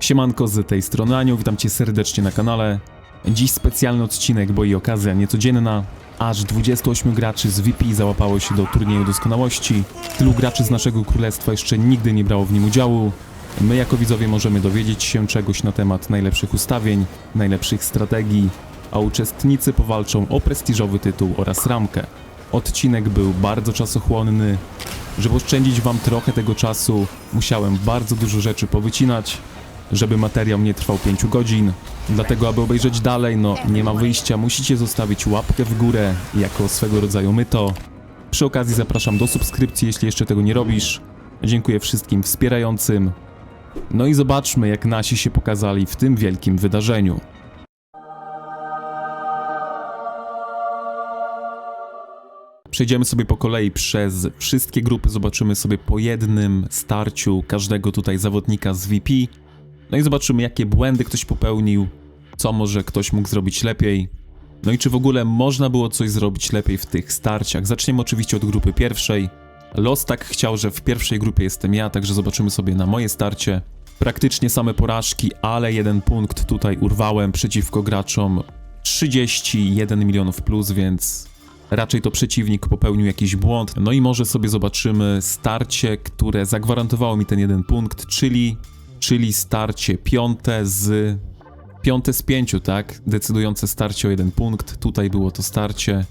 Siemanko, z tej strony Anioł, witam cię serdecznie na kanale. Dziś specjalny odcinek, bo i okazja niecodzienna. Aż 28 graczy z VP załapało się do turnieju doskonałości. Tylu graczy z naszego królestwa jeszcze nigdy nie brało w nim udziału. My jako widzowie możemy dowiedzieć się czegoś na temat najlepszych ustawień, najlepszych strategii, a uczestnicy powalczą o prestiżowy tytuł oraz ramkę. Odcinek był bardzo czasochłonny. Żeby oszczędzić wam trochę tego czasu, musiałem bardzo dużo rzeczy powycinać, żeby materiał nie trwał 5 godzin. Dlatego, aby obejrzeć dalej, no nie ma wyjścia, musicie zostawić łapkę w górę jako swego rodzaju myto. Przy okazji zapraszam do subskrypcji, jeśli jeszcze tego nie robisz. Dziękuję wszystkim wspierającym. No i zobaczmy, jak nasi się pokazali w tym wielkim wydarzeniu. Przejdziemy sobie po kolei przez wszystkie grupy, zobaczymy sobie po jednym starciu każdego tutaj zawodnika z VP. No i zobaczymy, jakie błędy ktoś popełnił, co może ktoś mógł zrobić lepiej. No i czy w ogóle można było coś zrobić lepiej w tych starciach. Zaczniemy oczywiście od grupy pierwszej. Los tak chciał, że w pierwszej grupie jestem ja, także zobaczymy sobie na moje starcie. Praktycznie same porażki, ale jeden punkt tutaj urwałem przeciwko graczom 31 milionów plus, więc raczej to przeciwnik popełnił jakiś błąd. No i może sobie zobaczymy starcie, które zagwarantowało mi ten jeden punkt, czyli starcie piąte z 5, tak? Decydujące starcie o jeden punkt. Tutaj było to starcie.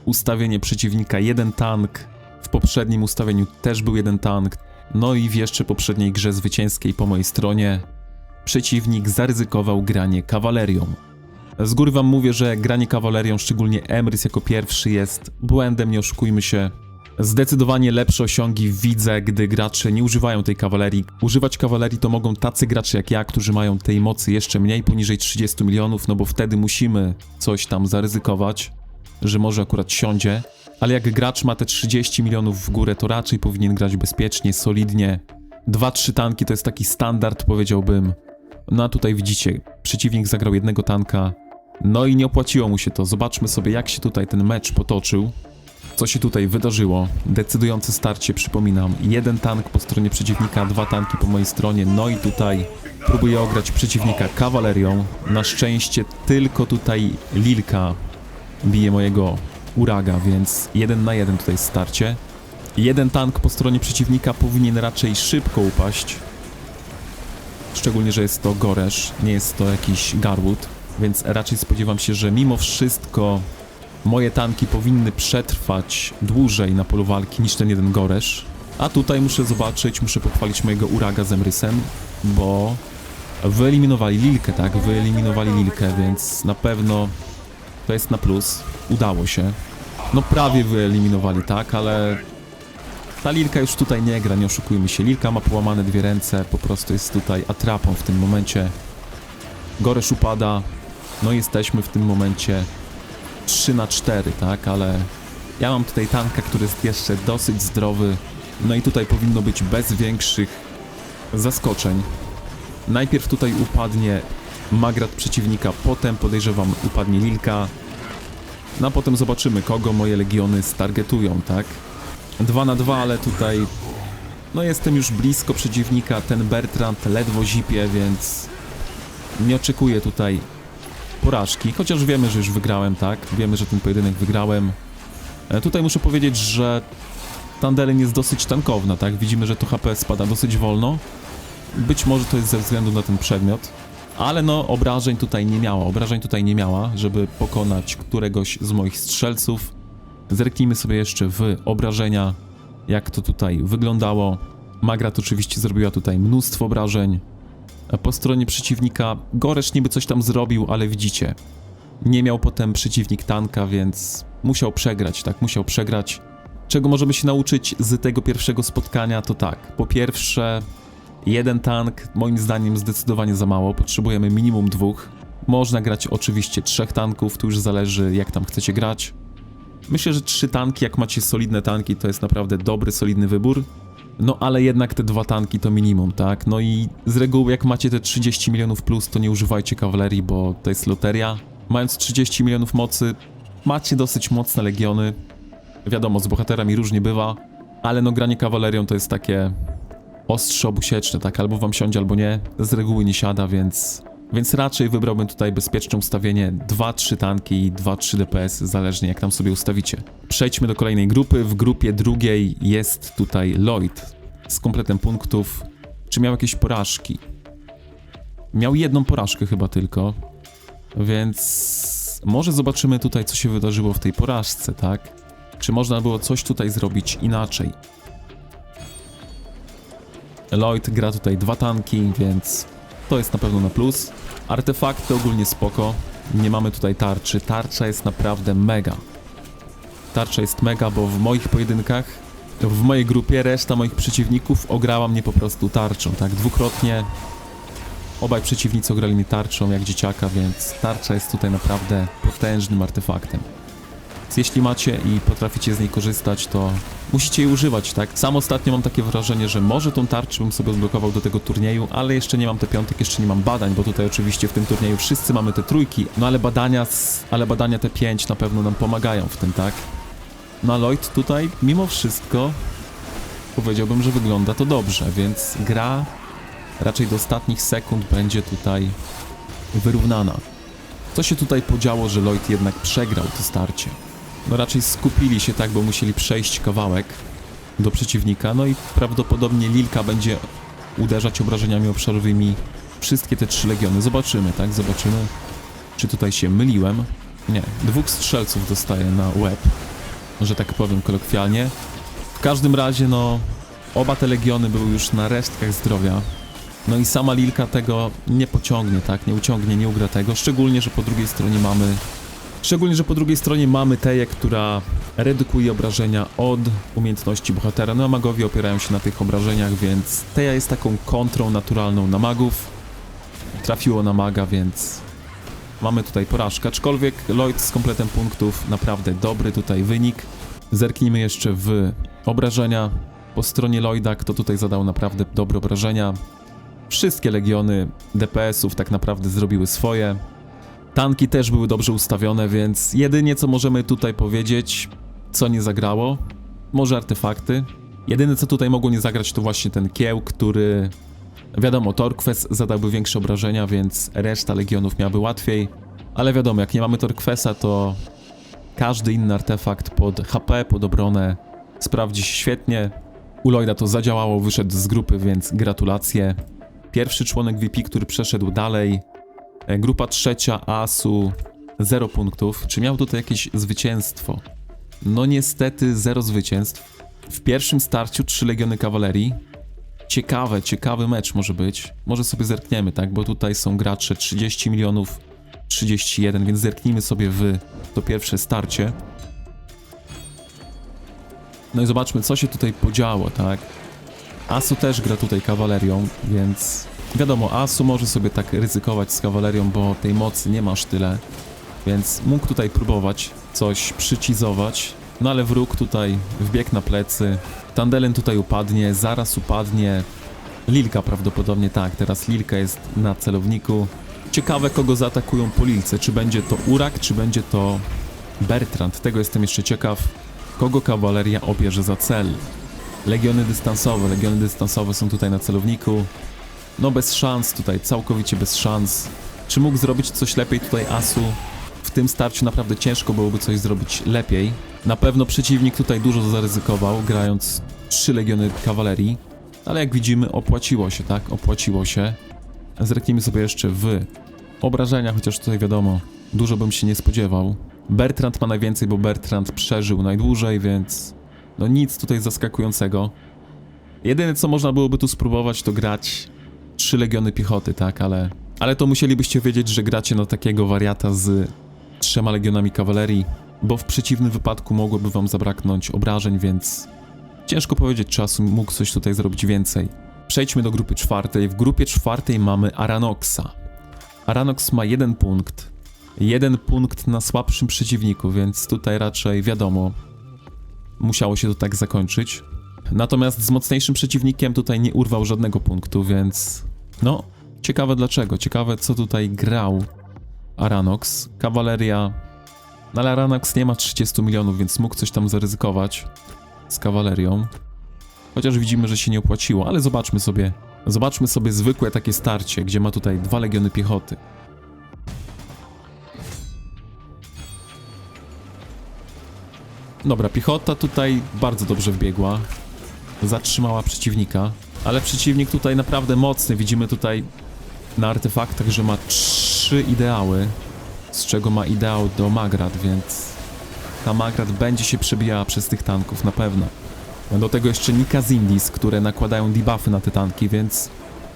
Ustawienie przeciwnika, jeden tank. W poprzednim ustawieniu też był jeden tank. No i w jeszcze poprzedniej grze zwycięskiej po mojej stronie przeciwnik zaryzykował granie kawalerią. Z góry wam mówię, że granie kawalerią, szczególnie Emrys jako pierwszy, jest błędem, nie oszukujmy się. Zdecydowanie lepsze osiągi widzę, gdy gracze nie używają tej kawalerii. Używać kawalerii to mogą tacy gracze jak ja, którzy mają tej mocy jeszcze mniej, poniżej 30 milionów, no bo wtedy musimy coś tam zaryzykować, że może akurat siądzie. Ale jak gracz ma te 30 milionów w górę, to raczej powinien grać bezpiecznie, solidnie. 2-3 tanki to jest taki standard, powiedziałbym. No a tutaj widzicie, przeciwnik zagrał jednego tanka, no i nie opłaciło mu się to. Zobaczmy sobie, jak się tutaj ten mecz potoczył. Co się tutaj wydarzyło? Decydujące starcie, przypominam. Jeden tank po stronie przeciwnika, 2 tanki po mojej stronie. No i tutaj próbuję ograć przeciwnika kawalerią. Na szczęście tylko tutaj Lilka bije mojego Uraga, więc 1 na 1 tutaj starcie. Jeden tank po stronie przeciwnika powinien raczej szybko upaść. Szczególnie, że jest to Goresz, nie jest to jakiś Garwood. Więc raczej spodziewam się, że mimo wszystko moje tanki powinny przetrwać dłużej na polu walki niż ten jeden Goresz. A tutaj muszę zobaczyć, muszę pochwalić mojego Uraga z Emrysem, bo wyeliminowali Lilkę, tak? Wyeliminowali Lilkę, więc na pewno to jest na plus. Udało się. No prawie wyeliminowali, tak? Ale ta Lilka już tutaj nie gra, nie oszukujmy się. Lilka ma połamane 2 ręce, po prostu jest tutaj atrapą w tym momencie. Goresz upada, no i jesteśmy w tym momencie 3 na 4, tak, ale ja mam tutaj tanka, który jest jeszcze dosyć zdrowy, no i tutaj powinno być bez większych zaskoczeń. Najpierw tutaj upadnie Magrat przeciwnika, potem podejrzewam upadnie Lilka, no a potem zobaczymy, kogo moje legiony stargetują, tak. 2 na 2, ale tutaj no jestem już blisko przeciwnika, ten Bertrand ledwo zipie, więc nie oczekuję tutaj porażki, chociaż wiemy, że już wygrałem, tak? Wiemy, że ten pojedynek wygrałem. Tutaj muszę powiedzieć, że Tandelen jest dosyć tankowna, tak? Widzimy, że to HP spada dosyć wolno. Być może to jest ze względu na ten przedmiot, ale no obrażeń tutaj nie miała, żeby pokonać któregoś z moich strzelców. Zerknijmy sobie jeszcze w obrażenia, jak to tutaj wyglądało. Magrat oczywiście zrobiła tutaj mnóstwo obrażeń. Po stronie przeciwnika Goresz niby coś tam zrobił, ale widzicie, nie miał potem przeciwnik tanka, więc musiał przegrać, tak, musiał przegrać. Czego możemy się nauczyć z tego pierwszego spotkania, to tak, po pierwsze, jeden tank, moim zdaniem zdecydowanie za mało, potrzebujemy minimum 2. Można grać oczywiście 3 tanków, tu już zależy, jak tam chcecie grać. Myślę, że 3 tanki, jak macie solidne tanki, to jest naprawdę dobry, solidny wybór. No ale jednak te 2 tanki to minimum, tak? No i z reguły jak macie te 30 milionów plus, to nie używajcie kawalerii, bo to jest loteria. Mając 30 milionów mocy, macie dosyć mocne legiony. Wiadomo, z bohaterami różnie bywa, ale no granie kawalerią to jest takie ostrze obusieczne, tak? Albo wam siądzie, albo nie. Z reguły nie siada, więc raczej wybrałbym tutaj bezpieczne ustawienie 2-3 tanki i 2-3 DPS, zależnie jak tam sobie ustawicie. Przejdźmy do kolejnej grupy. W grupie drugiej jest tutaj Lloyd z kompletem punktów. Czy miał jakieś porażki? Miał jedną porażkę chyba tylko, więc może zobaczymy tutaj, co się wydarzyło w tej porażce, tak? Czy można było coś tutaj zrobić inaczej? Lloyd gra tutaj 2 tanki, więc to jest na pewno na plus. Artefakty ogólnie spoko. Nie mamy tutaj tarczy. Tarcza jest naprawdę mega. Tarcza jest mega, bo w moich pojedynkach, w mojej grupie reszta moich przeciwników ograła mnie po prostu tarczą, tak? Dwukrotnie obaj przeciwnicy ograli mnie tarczą jak dzieciaka, więc tarcza jest tutaj naprawdę potężnym artefaktem. Więc jeśli macie i potraficie z niej korzystać, to musicie jej używać, tak? Sam ostatnio mam takie wrażenie, że może tą tarczę bym sobie odblokował do tego turnieju, ale jeszcze nie mam te piątek, jeszcze nie mam badań, bo tutaj oczywiście w tym turnieju wszyscy mamy te trójki, no ale badania te 5 na pewno nam pomagają w tym, tak? No a Lloyd tutaj mimo wszystko powiedziałbym, że wygląda to dobrze, więc gra raczej do ostatnich sekund będzie tutaj wyrównana. Co się tutaj podziało, że Lloyd jednak przegrał to starcie? No raczej skupili się tak, bo musieli przejść kawałek do przeciwnika, no i prawdopodobnie Lilka będzie uderzać obrażeniami obszarowymi wszystkie te 3 legiony. Zobaczymy, tak? Zobaczymy, czy tutaj się myliłem. Nie, 2 strzelców dostaje na łeb, że tak powiem kolokwialnie. W każdym razie, no, oba te legiony były już na resztkach zdrowia. No i sama Lilka tego nie pociągnie, tak? Nie uciągnie, nie ugra tego, szczególnie, że po drugiej stronie mamy Teję, która redukuje obrażenia od umiejętności bohatera. No a magowie opierają się na tych obrażeniach, więc Teja jest taką kontrą naturalną na magów. Trafiło na maga, więc mamy tutaj porażkę. Aczkolwiek Lloyd z kompletem punktów, naprawdę dobry tutaj wynik. Zerknijmy jeszcze w obrażenia. Po stronie Lloyda, kto tutaj zadał naprawdę dobre obrażenia. Wszystkie legiony DPS-ów tak naprawdę zrobiły swoje. Tanki też były dobrze ustawione, więc jedynie co możemy tutaj powiedzieć, co nie zagrało, może artefakty. Jedyne co tutaj mogło nie zagrać to właśnie ten kieł, który, wiadomo, Torquest zadałby większe obrażenia, więc reszta legionów miałaby łatwiej. Ale wiadomo, jak nie mamy Torquesta, to każdy inny artefakt pod HP, pod obronę sprawdzi się świetnie. U Lloyda to zadziałało, wyszedł z grupy, więc gratulacje. Pierwszy członek VP, który przeszedł dalej. Grupa trzecia, Asu, 0 punktów. Czy miał tutaj jakieś zwycięstwo? No niestety 0 zwycięstw. W pierwszym starciu 3 legiony kawalerii. Ciekawy mecz może być. Może sobie zerkniemy, tak? Bo tutaj są gracze 30 milionów, 31, więc zerknijmy sobie w to pierwsze starcie. No i zobaczmy, co się tutaj podziało, tak? Asu też gra tutaj kawalerią, więc wiadomo, Asu może sobie tak ryzykować z kawalerią, bo tej mocy nie ma aż tyle, więc mógł tutaj próbować coś przycizować, no ale wróg tutaj wbiegł na plecy, Tandelen tutaj upadnie, zaraz upadnie, Lilka prawdopodobnie, tak, teraz Lilka jest na celowniku. Ciekawe, kogo zaatakują po Lilce, czy będzie to Urak, czy będzie to Bertrand, tego jestem jeszcze ciekaw, kogo kawaleria obierze za cel. Legiony dystansowe są tutaj na celowniku. No bez szans tutaj, całkowicie bez szans. Czy mógł zrobić coś lepiej tutaj Asu? W tym starciu naprawdę ciężko byłoby coś zrobić lepiej. Na pewno przeciwnik tutaj dużo zaryzykował, grając 3 legiony kawalerii. Ale jak widzimy, opłaciło się, tak? Opłaciło się. Zerknijmy sobie jeszcze w obrażenia, chociaż tutaj wiadomo, dużo bym się nie spodziewał. Bertrand ma najwięcej, bo Bertrand przeżył najdłużej, więc no nic tutaj zaskakującego. Jedyne co można byłoby tu spróbować, to grać 3 legiony piechoty, tak? Ale to musielibyście wiedzieć, że gracie na takiego wariata z 3 legionami kawalerii, bo w przeciwnym wypadku mogłoby wam zabraknąć obrażeń, więc ciężko powiedzieć, czy Asu mógł coś tutaj zrobić więcej. Przejdźmy do grupy czwartej. W grupie czwartej mamy Aranoxa. Aranox ma 1 punkt. 1 punkt na słabszym przeciwniku, więc tutaj raczej wiadomo, musiało się to tak zakończyć. Natomiast z mocniejszym przeciwnikiem tutaj nie urwał żadnego punktu, więc no, ciekawe dlaczego, ciekawe co tutaj grał Aranox. Kawaleria, no ale Aranox nie ma 30 milionów, więc mógł coś tam zaryzykować z kawalerią. Chociaż widzimy, że się nie opłaciło, ale zobaczmy sobie zwykłe takie starcie, gdzie ma tutaj 2 legiony piechoty. Dobra, piechota tutaj bardzo dobrze wbiegła. Zatrzymała przeciwnika, ale przeciwnik tutaj naprawdę mocny. Widzimy tutaj na artefaktach, że ma 3 ideały, z czego ma ideał do Magrat, więc ta Magrat będzie się przebijała przez tych tanków na pewno. Do tego jeszcze Nika z Indies, które nakładają debuffy na te tanki, więc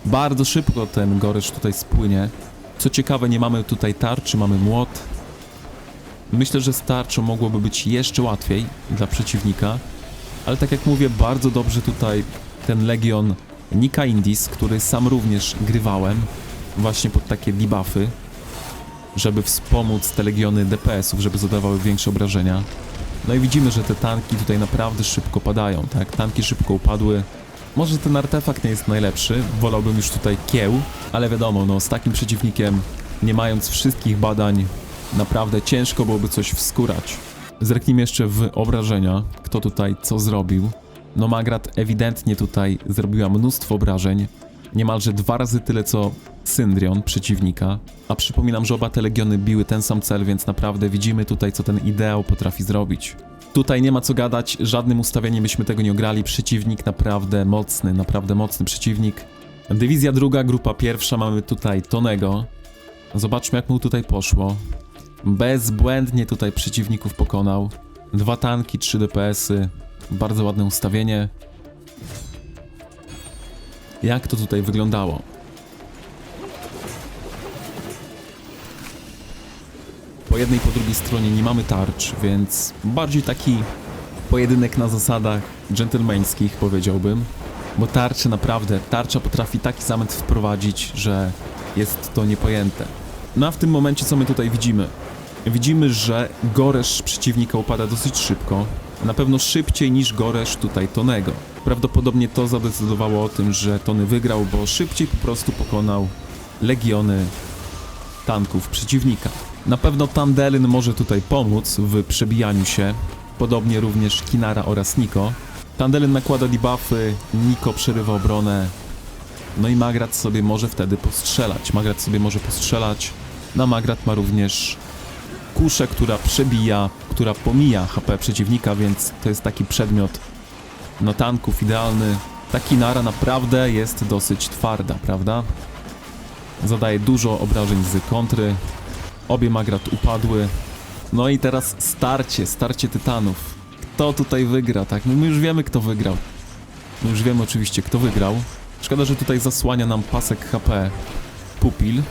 bardzo szybko ten Goresz tutaj spłynie. Co ciekawe, nie mamy tutaj tarczy, mamy młot. Myślę, że z tarczą mogłoby być jeszcze łatwiej dla przeciwnika, ale tak jak mówię, bardzo dobrze tutaj ten Legion Nika Indies, który sam również grywałem właśnie pod takie debuffy, żeby wspomóc te legiony DPS-ów, żeby zadawały większe obrażenia. No i widzimy, że te tanki tutaj naprawdę szybko padają, tak? Tanki szybko upadły. Może ten artefakt nie jest najlepszy, wolałbym już tutaj kieł, ale wiadomo, no z takim przeciwnikiem, nie mając wszystkich badań, naprawdę ciężko byłoby coś wskórać. Zerknijmy jeszcze w obrażenia, kto tutaj co zrobił. No Magrat ewidentnie tutaj zrobiła mnóstwo obrażeń, niemalże 2 razy tyle co Syndrion przeciwnika, a przypominam, że oba te legiony biły ten sam cel, więc naprawdę widzimy tutaj, co ten ideał potrafi zrobić. Tutaj nie ma co gadać, żadnym ustawieniem byśmy tego nie ograli, przeciwnik naprawdę mocny przeciwnik. Dywizja druga, grupa pierwsza, mamy tutaj Tonego. Zobaczmy, jak mu tutaj poszło. Bezbłędnie tutaj przeciwników pokonał. 2 tanki, 3 DPS-y, bardzo ładne ustawienie. Jak to tutaj wyglądało? Po jednej i po drugiej stronie nie mamy tarcz, więc bardziej taki pojedynek na zasadach dżentelmeńskich, powiedziałbym. Bo tarcza potrafi taki zamęt wprowadzić, że jest to niepojęte. No a w tym momencie co my tutaj widzimy? Widzimy, że Goresz przeciwnika upada dosyć szybko. Na pewno szybciej niż Goresz tutaj Tonego. Prawdopodobnie to zadecydowało o tym, że Tony wygrał, bo szybciej po prostu pokonał legiony tanków przeciwnika. Na pewno Tandelyn może tutaj pomóc w przebijaniu się, podobnie również Kinara oraz Niko. Tandelyn nakłada debuffy, Niko przerywa obronę, no i Magrat sobie może wtedy postrzelać. Na Magrat ma również kuszę, która przebija, która pomija HP przeciwnika, więc to jest taki przedmiot no tanków idealny. Ta Kinara naprawdę jest dosyć twarda, prawda? Zadaje dużo obrażeń z kontry. Obie Magrat upadły. No i teraz starcie tytanów. Kto tutaj wygra, tak? No my już wiemy, kto wygrał. My już wiemy oczywiście, kto wygrał. Szkoda, że tutaj zasłania nam pasek HP pupil.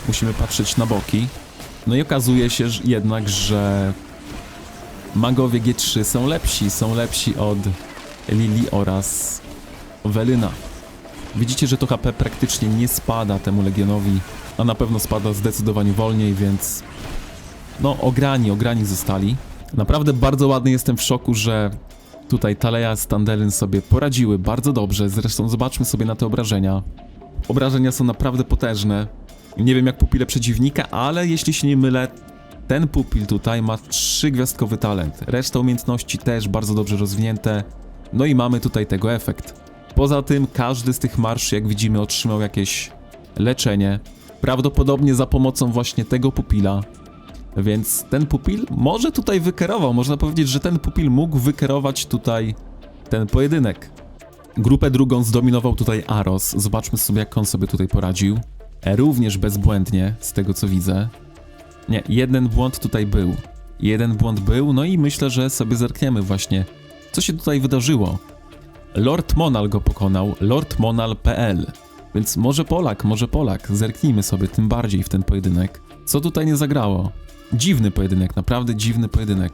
Musimy patrzeć na boki. No i okazuje się jednak, że magowie G3 są lepsi od Lili oraz Welyna. Widzicie, że to HP praktycznie nie spada temu Legionowi, a na pewno spada zdecydowanie wolniej, więc no ograni zostali. Naprawdę bardzo ładny, jestem w szoku, że tutaj Taleja z Tandelyn sobie poradziły bardzo dobrze. Zresztą zobaczmy sobie na te obrażenia. Obrażenia są naprawdę potężne. Nie wiem jak pupile przeciwnika, ale jeśli się nie mylę, ten pupil tutaj ma 3-gwiazdkowy talent. Reszta umiejętności też bardzo dobrze rozwinięte. No i mamy tutaj tego efekt. Poza tym każdy z tych marszy, jak widzimy, otrzymał jakieś leczenie. Prawdopodobnie za pomocą właśnie tego pupila. Więc ten pupil może tutaj wykierował. Można powiedzieć, że ten pupil mógł wykierować tutaj ten pojedynek. Grupę drugą zdominował tutaj Aros. Zobaczmy sobie, jak on sobie tutaj poradził. Również bezbłędnie, z tego co widzę. Nie, jeden błąd tutaj był. No i myślę, że sobie zerkniemy właśnie, co się tutaj wydarzyło. Lord Monal go pokonał, Lord Monal.pl. Więc może Polak, zerknijmy sobie tym bardziej w ten pojedynek. Co tutaj nie zagrało? Dziwny pojedynek, naprawdę dziwny pojedynek.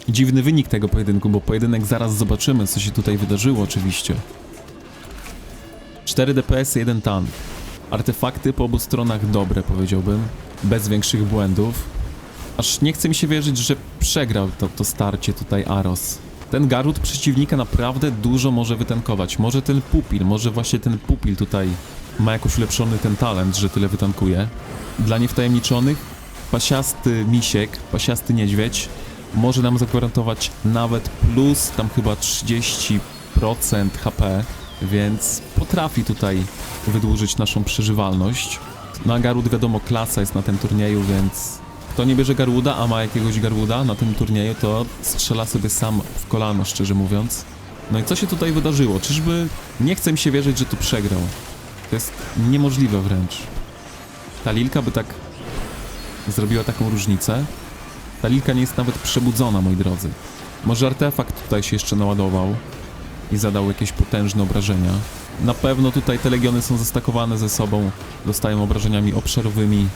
Dziwny wynik tego pojedynku, bo pojedynek zaraz zobaczymy, co się tutaj wydarzyło oczywiście. 4 DPS, 1 tank. Artefakty po obu stronach dobre, powiedziałbym. Bez większych błędów. Aż nie chce mi się wierzyć, że przegrał to starcie tutaj Aros. Ten Garud przeciwnika naprawdę dużo może wytankować. Może właśnie ten pupil tutaj ma jakoś ulepszony ten talent, że tyle wytankuje. Dla niewtajemniczonych, pasiasty misiek, pasiasty niedźwiedź może nam zagwarantować nawet plus tam chyba 30% HP, więc potrafi tutaj wydłużyć naszą przeżywalność. Na Garud wiadomo klasa jest na tym turnieju, więc kto nie bierze Garuda, a ma jakiegoś Garuda na tym turnieju, to strzela sobie sam w kolano, szczerze mówiąc. No i co się tutaj wydarzyło? Czyżby... Nie chce mi się wierzyć, że tu przegrał. To jest niemożliwe wręcz. Ta Lilka by tak zrobiła taką różnicę. Ta Lilka nie jest nawet przebudzona, moi drodzy. Może artefakt tutaj się jeszcze naładował i zadał jakieś potężne obrażenia. Na pewno tutaj te legiony są zestakowane ze sobą. Dostają obrażeniami obszarowymi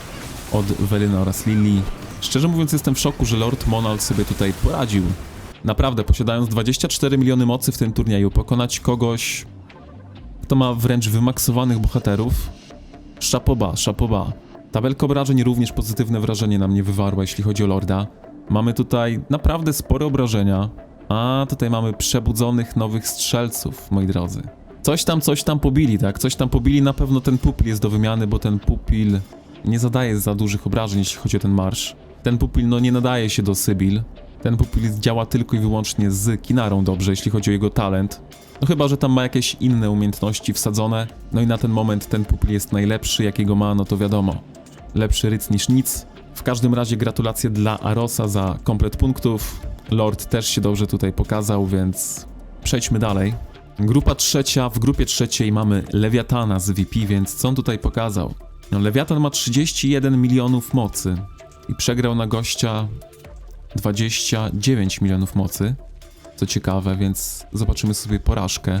od Velyna oraz Lili. Szczerze mówiąc jestem w szoku, że Lord Monal sobie tutaj poradził. Naprawdę, posiadając 24 miliony mocy w tym turnieju, pokonać kogoś, kto ma wręcz wymaksowanych bohaterów. Chapeau bas. Tabelka obrażeń również pozytywne wrażenie na mnie wywarła, jeśli chodzi o Lorda. Mamy tutaj naprawdę spore obrażenia, a tutaj mamy przebudzonych nowych strzelców, moi drodzy. Coś tam pobili, tak? Coś tam pobili, na pewno ten pupil jest do wymiany, bo ten pupil nie zadaje za dużych obrażeń, jeśli chodzi o ten marsz. Ten pupil, no nie nadaje się do Sybil. Ten pupil działa tylko i wyłącznie z Kinarą dobrze, jeśli chodzi o jego talent. No chyba, że tam ma jakieś inne umiejętności wsadzone. No i na ten moment ten pupil jest najlepszy, jakiego ma, no to wiadomo. Lepszy ryc niż nic. W każdym razie gratulacje dla Arosa za komplet punktów. Lord też się dobrze tutaj pokazał, więc przejdźmy dalej. Grupa trzecia. W grupie trzeciej mamy Lewiatana z VP, więc co on tutaj pokazał? No, Lewiatan ma 31 milionów mocy i przegrał na gościa 29 milionów mocy. Co ciekawe, więc zobaczymy sobie porażkę,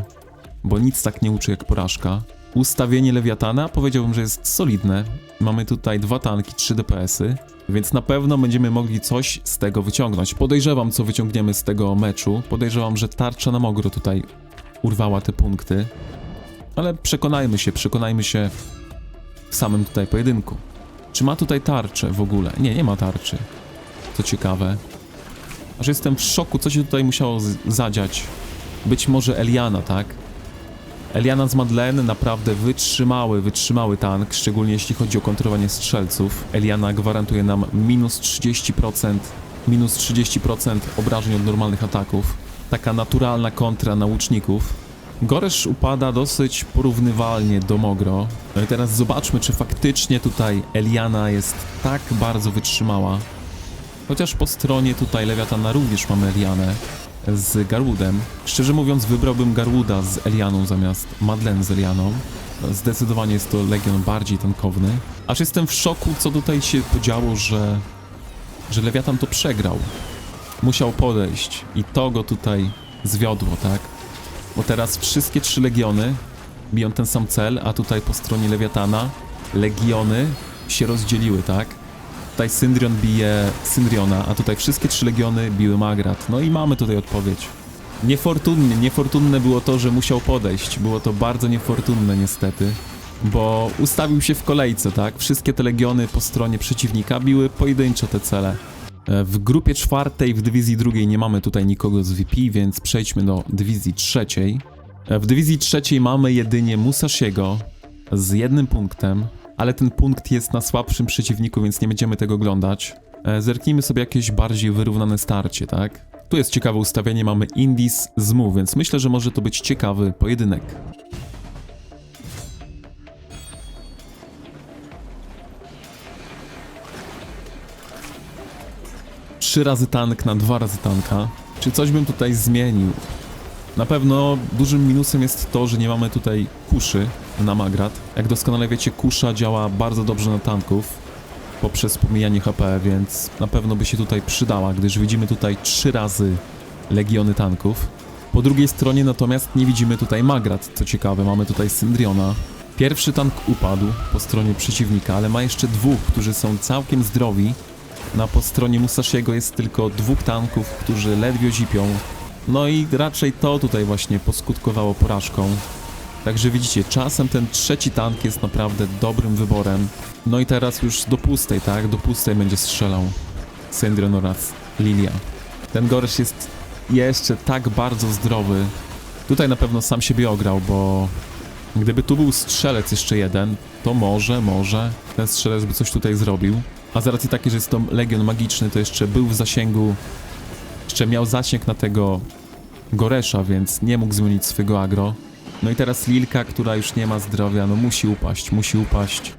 bo nic tak nie uczy jak porażka. Ustawienie Lewiatana powiedziałbym, że jest solidne. Mamy tutaj 2 tanki, 3 DPS-y, więc na pewno będziemy mogli coś z tego wyciągnąć. Podejrzewam, co wyciągniemy z tego meczu. Podejrzewam, że tarcza na Mogro tutaj urwała te punkty. Ale przekonajmy się w samym tutaj pojedynku. Czy ma tutaj tarczę w ogóle? Nie ma tarczy. Co ciekawe. Aż jestem w szoku, co się tutaj musiało zadziać. Być może Eliana, tak? Eliana z Madeleine naprawdę wytrzymały tank, szczególnie jeśli chodzi o kontrolowanie strzelców. Eliana gwarantuje nam minus 30% obrażeń od normalnych ataków. Taka naturalna kontra na łuczników. Goresz upada dosyć porównywalnie do Mogro. No i teraz zobaczmy, czy faktycznie tutaj Eliana jest tak bardzo wytrzymała. Chociaż po stronie tutaj Lewiatana również mamy Elianę z Garwoodem. Szczerze mówiąc wybrałbym Garwooda z Elianą zamiast Madeleine z Elianą. Zdecydowanie jest to legion bardziej tankowny. Aż jestem w szoku, co tutaj się podziało, że Lewiatan to przegrał. Musiał podejść i to go tutaj zwiodło, tak? Bo teraz wszystkie 3 legiony biją ten sam cel, a tutaj po stronie Lewiatana legiony się rozdzieliły, tak? Tutaj Syndrion bije Syndriona, a tutaj wszystkie 3 legiony biły Magrat. No i mamy tutaj odpowiedź. Niefortunne było to, że musiał podejść. Było to bardzo niefortunne niestety, bo ustawił się w kolejce, tak? Wszystkie te legiony po stronie przeciwnika biły pojedynczo te cele. W grupie czwartej, w dywizji drugiej nie mamy tutaj nikogo z VP, więc przejdźmy do dywizji trzeciej. W dywizji trzeciej mamy jedynie Musashiego z 1 punktem, ale ten punkt jest na słabszym przeciwniku, więc nie będziemy tego oglądać. Zerknijmy sobie jakieś bardziej wyrównane starcie, tak? Tu jest ciekawe ustawienie, mamy Indies z Mu, więc myślę, że może to być ciekawy pojedynek. Trzy razy tank na 2 razy tanka. Czy coś bym tutaj zmienił? Na pewno dużym minusem jest to, że nie mamy tutaj kuszy na Magrat. Jak doskonale wiecie, kusza działa bardzo dobrze na tanków poprzez pomijanie HP, więc na pewno by się tutaj przydała, gdyż widzimy tutaj 3 razy legiony tanków. Po drugiej stronie natomiast nie widzimy tutaj Magrat, co ciekawe, mamy tutaj Syndriona. Pierwszy tank upadł po stronie przeciwnika, ale ma jeszcze 2, którzy są całkiem zdrowi. Po stronie Musashiego jest tylko 2 tanków, którzy ledwie zipią. No i raczej to tutaj właśnie poskutkowało porażką. Także widzicie, czasem ten trzeci tank jest naprawdę dobrym wyborem. No i teraz już do pustej, tak? Do pustej będzie strzelał Syndrion oraz Lilia. Ten Goresz jest jeszcze tak bardzo zdrowy. Tutaj na pewno sam siebie ograł, bo gdyby tu był strzelec jeszcze jeden, to może ten strzelec by coś tutaj zrobił. A z racji takiej, że jest to legion magiczny, to jeszcze był w zasięgu Jeszcze miał zasięg na tego Goresza, więc nie mógł zmienić swojego agro. No i teraz Lilka, która już nie ma zdrowia, no musi upaść, musi upaść.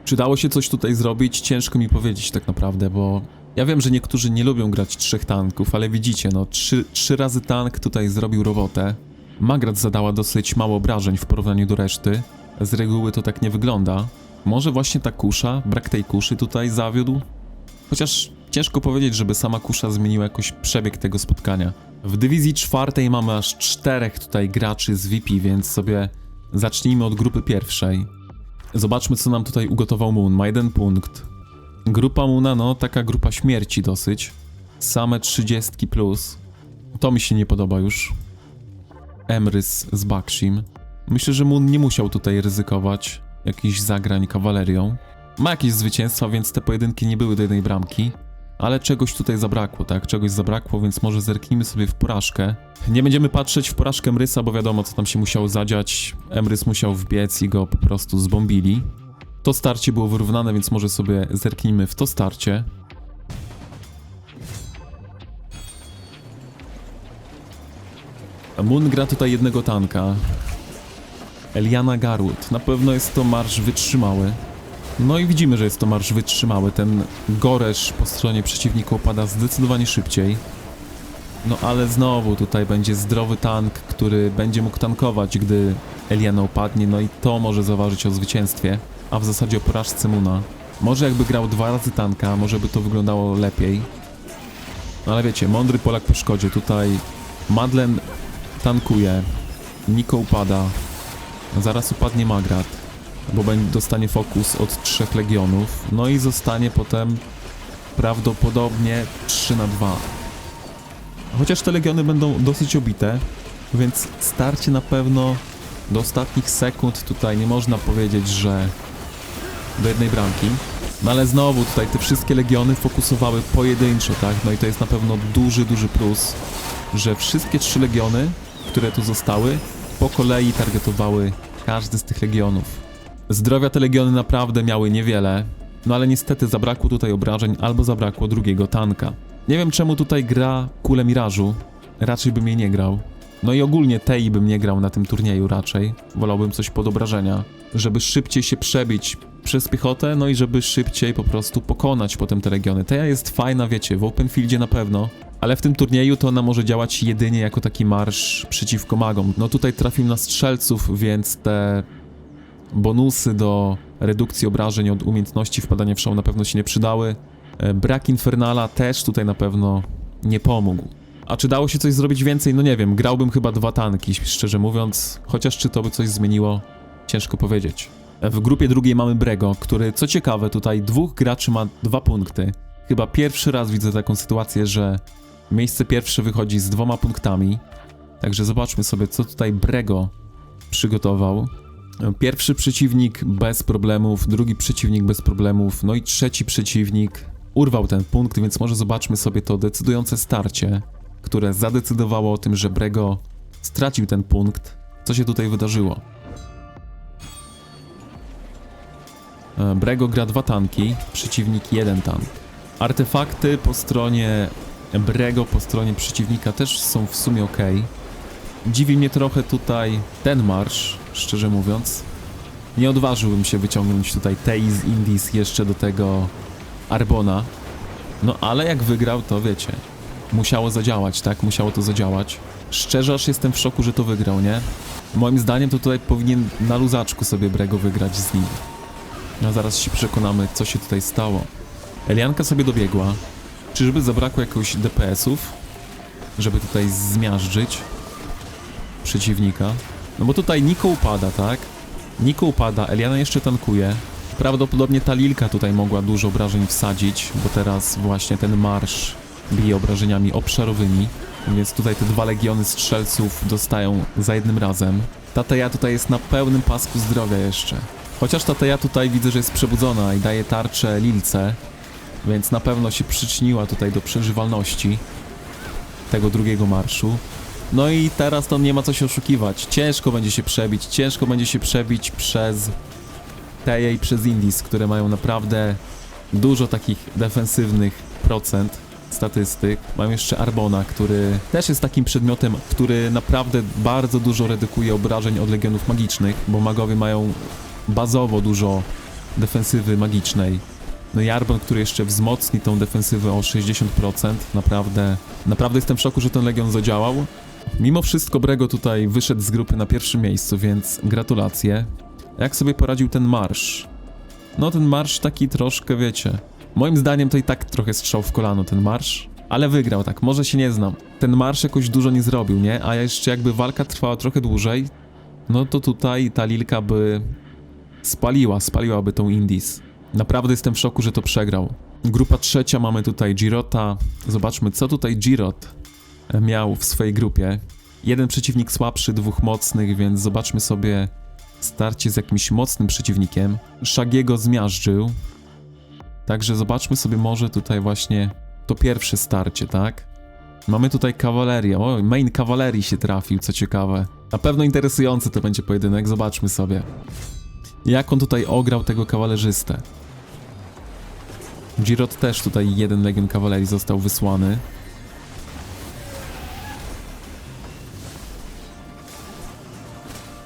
Czy dało się coś tutaj zrobić? Ciężko mi powiedzieć tak naprawdę, bo ja wiem, że niektórzy nie lubią grać 3 tanków, ale widzicie, no 3 razy tank tutaj zrobił robotę. Magrat zadała dosyć mało obrażeń w porównaniu do reszty. Z reguły to tak nie wygląda. Może właśnie ta kusza, brak tej kuszy tutaj zawiódł? Chociaż ciężko powiedzieć, żeby sama kusza zmieniła jakoś przebieg tego spotkania. W dywizji 4 mamy aż 4 tutaj graczy z VP, więc sobie zacznijmy od grupy pierwszej. Zobaczmy, co nam tutaj ugotował Moon. Ma 1 punkt. Grupa Moona, no taka grupa śmierci dosyć. Same 30 plus. To mi się nie podoba już. Emrys z Bakshim. Myślę, że Moon nie musiał tutaj ryzykować jakichś zagrań kawalerią. Ma jakieś zwycięstwa, więc te pojedynki nie były do jednej bramki. Ale czegoś tutaj zabrakło, tak? Czegoś zabrakło, więc może zerknijmy sobie w porażkę. Nie będziemy patrzeć w porażkę Emrysa, bo wiadomo, co tam się musiało zadziać. Emrys musiał wbiec i go po prostu zbombili. To starcie było wyrównane, więc może sobie zerknijmy w to starcie. Moon gra tutaj jednego tanka. Eliana Garwood. Na pewno jest to marsz wytrzymały. No i widzimy, że jest to marsz wytrzymały. Ten Goresz po stronie przeciwnika opada zdecydowanie szybciej. No ale znowu tutaj będzie zdrowy tank, który będzie mógł tankować, gdy Eliana upadnie. No i to może zaważyć o zwycięstwie, a w zasadzie o porażce Moona. Może jakby grał 2 razy tanka, może by to wyglądało lepiej. No ale wiecie, mądry Polak po szkodzie. Tutaj Madlen tankuje, Niko upada, zaraz upadnie Magrat, bo dostanie fokus od 3 legionów, no i zostanie potem prawdopodobnie 3-2. Chociaż te legiony będą dosyć obite, więc starcie na pewno do ostatnich sekund tutaj nie można powiedzieć, że do jednej bramki. No ale znowu tutaj te wszystkie legiony fokusowały pojedynczo, tak? No i to jest na pewno duży plus, że wszystkie 3 legiony, które tu zostały, po kolei targetowały każdy z tych legionów. Zdrowia te legiony naprawdę miały niewiele, no ale niestety zabrakło tutaj obrażeń albo zabrakło drugiego tanka. Nie wiem, czemu tutaj gra kulę mirażu, raczej bym jej nie grał. No i ogólnie tej bym nie grał na tym turnieju raczej, wolałbym coś pod obrażenia, żeby szybciej się przebić przez piechotę, no i żeby szybciej po prostu pokonać potem te regiony. Teja jest fajna, wiecie, w open fieldzie na pewno, ale w tym turnieju to ona może działać jedynie jako taki marsz przeciwko magom. No tutaj trafił na strzelców, więc te bonusy do redukcji obrażeń od umiejętności wpadania w szał na pewno się nie przydały. Brak Infernala też tutaj na pewno nie pomógł. A czy dało się coś zrobić więcej? No nie wiem, grałbym chyba 2 tanki, szczerze mówiąc, chociaż czy to by coś zmieniło, ciężko powiedzieć. W grupie drugiej mamy Brego, który, co ciekawe, tutaj 2 graczy ma 2 punkty. Chyba pierwszy raz widzę taką sytuację, że miejsce pierwsze wychodzi z 2 punktami. Także zobaczmy sobie, co tutaj Brego przygotował. Pierwszy przeciwnik bez problemów, drugi przeciwnik bez problemów, no i trzeci przeciwnik urwał ten punkt, więc może zobaczmy sobie to decydujące starcie, które zadecydowało o tym, że Brego stracił ten punkt. Co się tutaj wydarzyło? Brego gra 2 tanki, przeciwnik 1 tank. Artefakty po stronie Brego, po stronie przeciwnika też są w sumie ok. Dziwi mnie trochę tutaj ten marsz, szczerze mówiąc. Nie odważyłbym się wyciągnąć tutaj tej z Indies jeszcze do tego Arbona. No ale jak wygrał, to wiecie, musiało zadziałać, tak? Musiało to zadziałać. Szczerze aż jestem w szoku, że to wygrał, nie? Moim zdaniem to tutaj powinien na luzaczku sobie Brego wygrać z nim. No zaraz się przekonamy, co się tutaj stało. Elianka sobie dobiegła. Czyżby zabrakło jakoś DPS-ów, żeby tutaj zmiażdżyć przeciwnika? No bo tutaj Niko upada, tak? Niko upada, Eliana jeszcze tankuje. Prawdopodobnie ta Lilka tutaj mogła dużo obrażeń wsadzić, bo teraz właśnie ten marsz bije obrażeniami obszarowymi. Więc tutaj te 2 legiony strzelców dostają za jednym razem. Tateja tutaj jest na pełnym pasku zdrowia jeszcze. Chociaż Tateja tutaj widzę, że jest przebudzona i daje tarczę Lilce, więc na pewno się przyczyniła tutaj do przeżywalności tego drugiego marszu. No i teraz to nie ma co się oszukiwać. Ciężko będzie się przebić przez Teję i przez Indies, które mają naprawdę dużo takich defensywnych procent. statystyk. Mam jeszcze Arbona, który też jest takim przedmiotem, który naprawdę bardzo dużo redukuje obrażeń od legionów magicznych, bo magowie mają bazowo dużo defensywy magicznej. No i Arbon, który jeszcze wzmocni tą defensywę o 60%. Naprawdę jestem w szoku, że ten legion zadziałał. Mimo wszystko Brego tutaj wyszedł z grupy na pierwszym miejscu, więc gratulacje. Jak sobie poradził ten marsz? No ten marsz taki troszkę, wiecie... Moim zdaniem to i tak trochę strzał w kolano ten marsz, ale wygrał tak, może się nie znam. Ten marsz jakoś dużo nie zrobił, nie? A jeszcze jakby walka trwała trochę dłużej, no to tutaj ta Lilka by spaliłaby tą Indies. Naprawdę jestem w szoku, że to przegrał. Grupa trzecia, mamy tutaj Girota. Zobaczmy, co tutaj Girot miał w swojej grupie. Jeden przeciwnik słabszy, dwóch mocnych, więc zobaczmy sobie starcie z jakimś mocnym przeciwnikiem. Shagiego zmiażdżył. Także zobaczmy sobie może tutaj właśnie to pierwsze starcie, tak? Mamy tutaj kawalerię. O, main kawalerii się trafił, co ciekawe. Na pewno interesujący to będzie pojedynek, zobaczmy sobie. Jak on tutaj ograł tego kawalerzystę. Girot też tutaj jeden legion kawalerii został wysłany.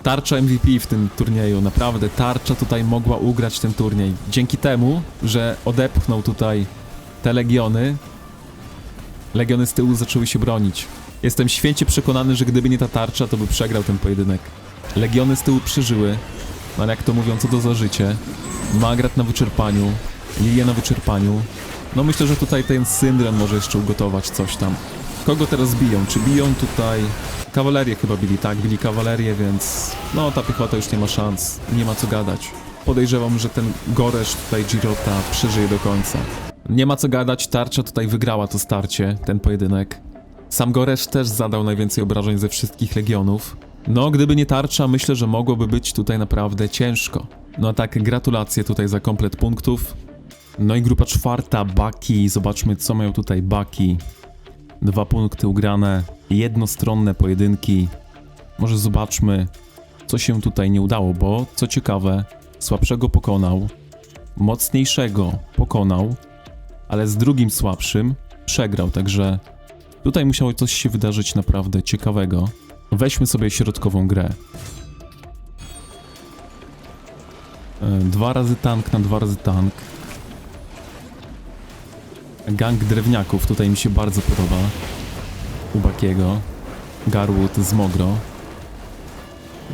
Tarcza MVP w tym turnieju, naprawdę tarcza tutaj mogła ugrać ten turniej. Dzięki temu, że odepchnął tutaj te legiony, legiony z tyłu zaczęły się bronić. Jestem święcie przekonany, że gdyby nie ta tarcza, to by przegrał ten pojedynek. Legiony z tyłu przeżyły, ale jak to mówią, co to za życie. Magrat na wyczerpaniu, Lilia na wyczerpaniu. No myślę, że tutaj ten Syndren może jeszcze ugotować coś tam. Kogo teraz biją? Czy biją tutaj... Kawalerię chyba bili, tak, bili kawalerię, więc no ta piechota już nie ma szans, nie ma co gadać. Podejrzewam, że ten Goresz tutaj Girota przeżyje do końca. Nie ma co gadać, tarcza tutaj wygrała to starcie, ten pojedynek. Sam Goresz też zadał najwięcej obrażeń ze wszystkich legionów. No, gdyby nie tarcza, myślę, że mogłoby być tutaj naprawdę ciężko. No a tak, gratulacje tutaj za komplet punktów. No i grupa czwarta, Baki, zobaczmy co mają tutaj Baki. 2 punkty ugrane, jednostronne pojedynki. Może zobaczmy, co się tutaj nie udało, bo co ciekawe, słabszego pokonał, mocniejszego pokonał, ale z drugim słabszym przegrał, także tutaj musiało coś się wydarzyć naprawdę ciekawego. Weźmy sobie środkową grę. 2 razy tank na 2 razy tank. Gang drewniaków tutaj mi się bardzo podoba. U Bakiego. Garwood z Mogro.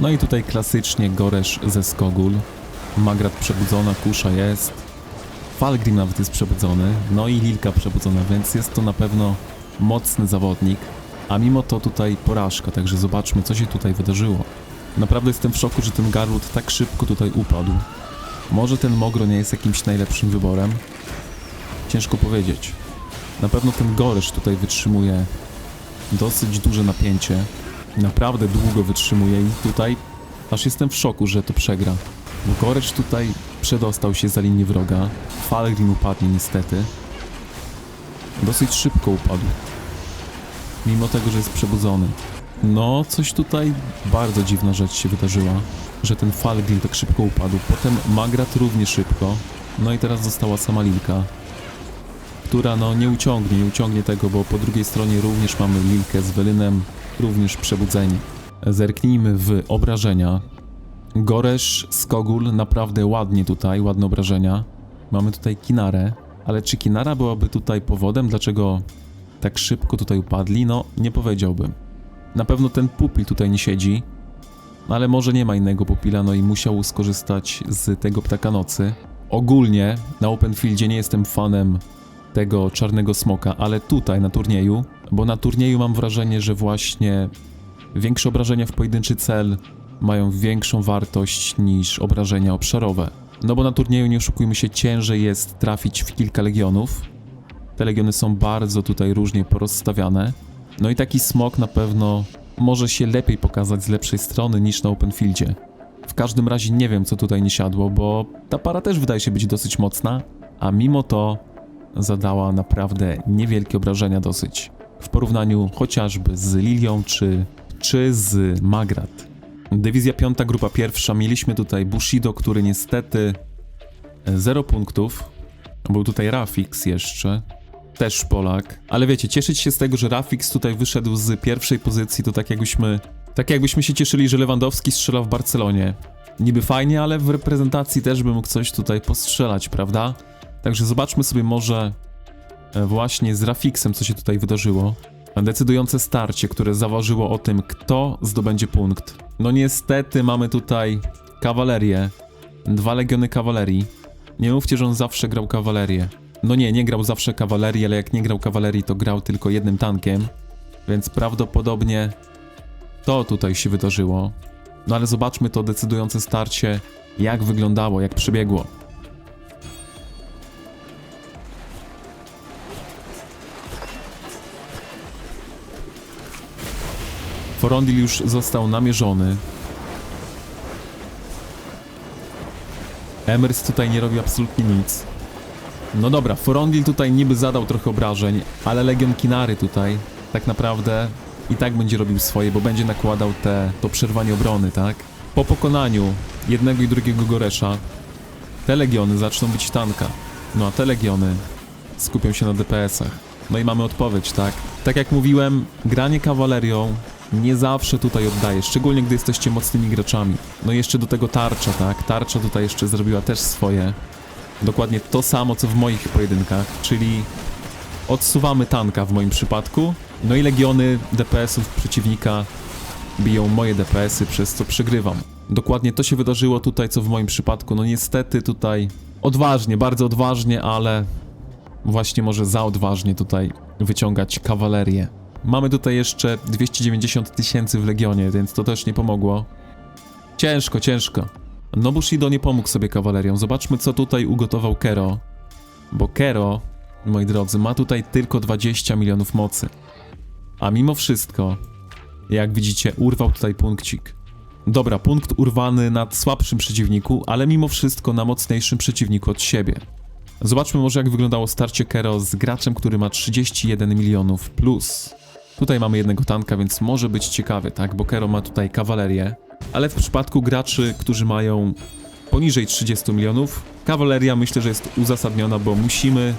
No i tutaj klasycznie Goresz ze Skogul. Magrat przebudzona, Kusza jest. Falgrim nawet jest przebudzony. No i Lilka przebudzona, więc jest to na pewno mocny zawodnik. A mimo to tutaj porażka, także zobaczmy co się tutaj wydarzyło. Naprawdę jestem w szoku, że ten Garwood tak szybko tutaj upadł. Może ten Mogro nie jest jakimś najlepszym wyborem. Ciężko powiedzieć. Na pewno ten Goresz tutaj wytrzymuje dosyć duże napięcie. Naprawdę długo wytrzymuje i tutaj aż jestem w szoku, że to przegra. Bo Goresz tutaj przedostał się za linię wroga. Falgrim upadnie niestety. Dosyć szybko upadł. Mimo tego, że jest przebudzony. No, coś tutaj bardzo dziwna rzecz się wydarzyła. Że ten Falgrim tak szybko upadł. Potem Magrat równie szybko. No i teraz została sama Lilka, która no nie uciągnie tego, bo po drugiej stronie również mamy Lilkę z Welynem, również przebudzeni. Zerknijmy w obrażenia. Goresz, Skogul, naprawdę ładnie tutaj, ładne obrażenia. Mamy tutaj Kinarę, ale czy Kinara byłaby tutaj powodem, dlaczego tak szybko tutaj upadli? No, nie powiedziałbym. Na pewno ten pupil tutaj nie siedzi, ale może nie ma innego pupila, no i musiał skorzystać z tego ptaka nocy. Ogólnie na Openfieldzie nie jestem fanem tego czarnego smoka, ale tutaj na turnieju, bo na turnieju mam wrażenie, że właśnie większe obrażenia w pojedynczy cel mają większą wartość niż obrażenia obszarowe. No bo na turnieju, nie oszukujmy się, ciężej jest trafić w kilka legionów. Te legiony są bardzo tutaj różnie porozstawiane. No i taki smok na pewno może się lepiej pokazać z lepszej strony niż na Openfieldzie. W każdym razie nie wiem, co tutaj nie siadło, bo ta para też wydaje się być dosyć mocna, a mimo to zadała naprawdę niewielkie obrażenia dosyć. W porównaniu chociażby z Lilią czy z Magrat. Dywizja 5, grupa pierwsza. Mieliśmy tutaj Bushido, który niestety 0 punktów. Był tutaj Rafix jeszcze. Też Polak. Ale wiecie, cieszyć się z tego, że Rafix tutaj wyszedł z pierwszej pozycji, to tak jakbyśmy się cieszyli, że Lewandowski strzela w Barcelonie. Niby fajnie, ale w reprezentacji też by mógł coś tutaj postrzelać, prawda? Także zobaczmy sobie może właśnie z Rafixem, co się tutaj wydarzyło. Decydujące starcie, które zaważyło o tym, kto zdobędzie punkt. No niestety mamy tutaj kawalerię. 2 legiony kawalerii. Nie mówcie, że on zawsze grał kawalerię. No nie grał zawsze kawalerii, ale jak nie grał kawalerii, to grał tylko jednym tankiem. Więc prawdopodobnie to tutaj się wydarzyło. No ale zobaczmy to decydujące starcie, jak wyglądało, jak przebiegło. Forondil już został namierzony. Emers tutaj nie robi absolutnie nic. No dobra, Forondil tutaj niby zadał trochę obrażeń, ale Legion Kinary tutaj tak naprawdę i tak będzie robił swoje, bo będzie nakładał to przerwanie obrony, tak? Po pokonaniu jednego i drugiego Goresza te legiony zaczną być tanka. No a te legiony skupią się na DPS-ach. No i mamy odpowiedź, tak? Tak jak mówiłem, granie kawalerią nie zawsze tutaj oddaje, szczególnie gdy jesteście mocnymi graczami. No i jeszcze do tego tarcza, tak? Tarcza tutaj jeszcze zrobiła też swoje. Dokładnie to samo, co w moich pojedynkach, czyli odsuwamy tanka w moim przypadku, no i legiony DPS-ów przeciwnika biją moje DPS-y, przez co przegrywam. Dokładnie to się wydarzyło tutaj, co w moim przypadku. No niestety tutaj odważnie, bardzo odważnie, ale właśnie może za odważnie tutaj wyciągać kawalerię. Mamy tutaj jeszcze 290 000 w Legionie, więc to też nie pomogło. Ciężko. No Bushido nie pomógł sobie kawalerią. Zobaczmy, co tutaj ugotował Kero. Bo Kero, moi drodzy, ma tutaj tylko 20 milionów mocy. A mimo wszystko, jak widzicie, urwał tutaj punkcik. Dobra, punkt urwany na słabszym przeciwniku, ale mimo wszystko na mocniejszym przeciwniku od siebie. Zobaczmy może, jak wyglądało starcie Kero z graczem, który ma 31 milionów plus. Tutaj mamy jednego tanka, więc może być ciekawy, tak? Bo Kero ma tutaj kawalerię. Ale w przypadku graczy, którzy mają poniżej 30 milionów, kawaleria myślę, że jest uzasadniona, bo musimy...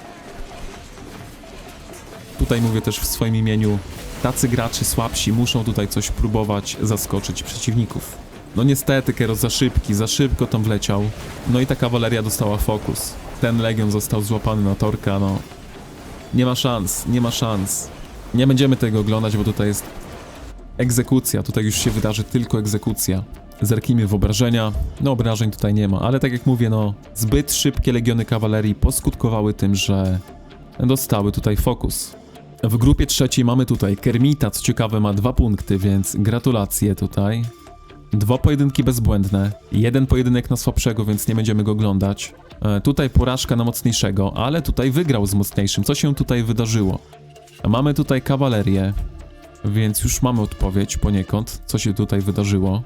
Tutaj mówię też w swoim imieniu, tacy gracze słabsi muszą tutaj coś próbować zaskoczyć przeciwników. No niestety Kero za szybko tam wleciał. No i ta kawaleria dostała fokus. Ten legion został złapany na torka, no... Nie ma szans. Nie będziemy tego oglądać, bo tutaj jest egzekucja. Tutaj już się wydarzy tylko egzekucja. Zerknijmy w obrażenia. No obrażeń tutaj nie ma, ale tak jak mówię, no... Zbyt szybkie legiony kawalerii poskutkowały tym, że dostały tutaj fokus. W grupie trzeciej mamy tutaj Kermita, co ciekawe ma 2 punkty, więc gratulacje tutaj. 2 pojedynki bezbłędne, 1 pojedynek na słabszego, więc nie będziemy go oglądać. Tutaj porażka na mocniejszego, ale tutaj wygrał z mocniejszym. Co się tutaj wydarzyło? Mamy tutaj kawalerię, więc już mamy odpowiedź poniekąd, co się tutaj wydarzyło.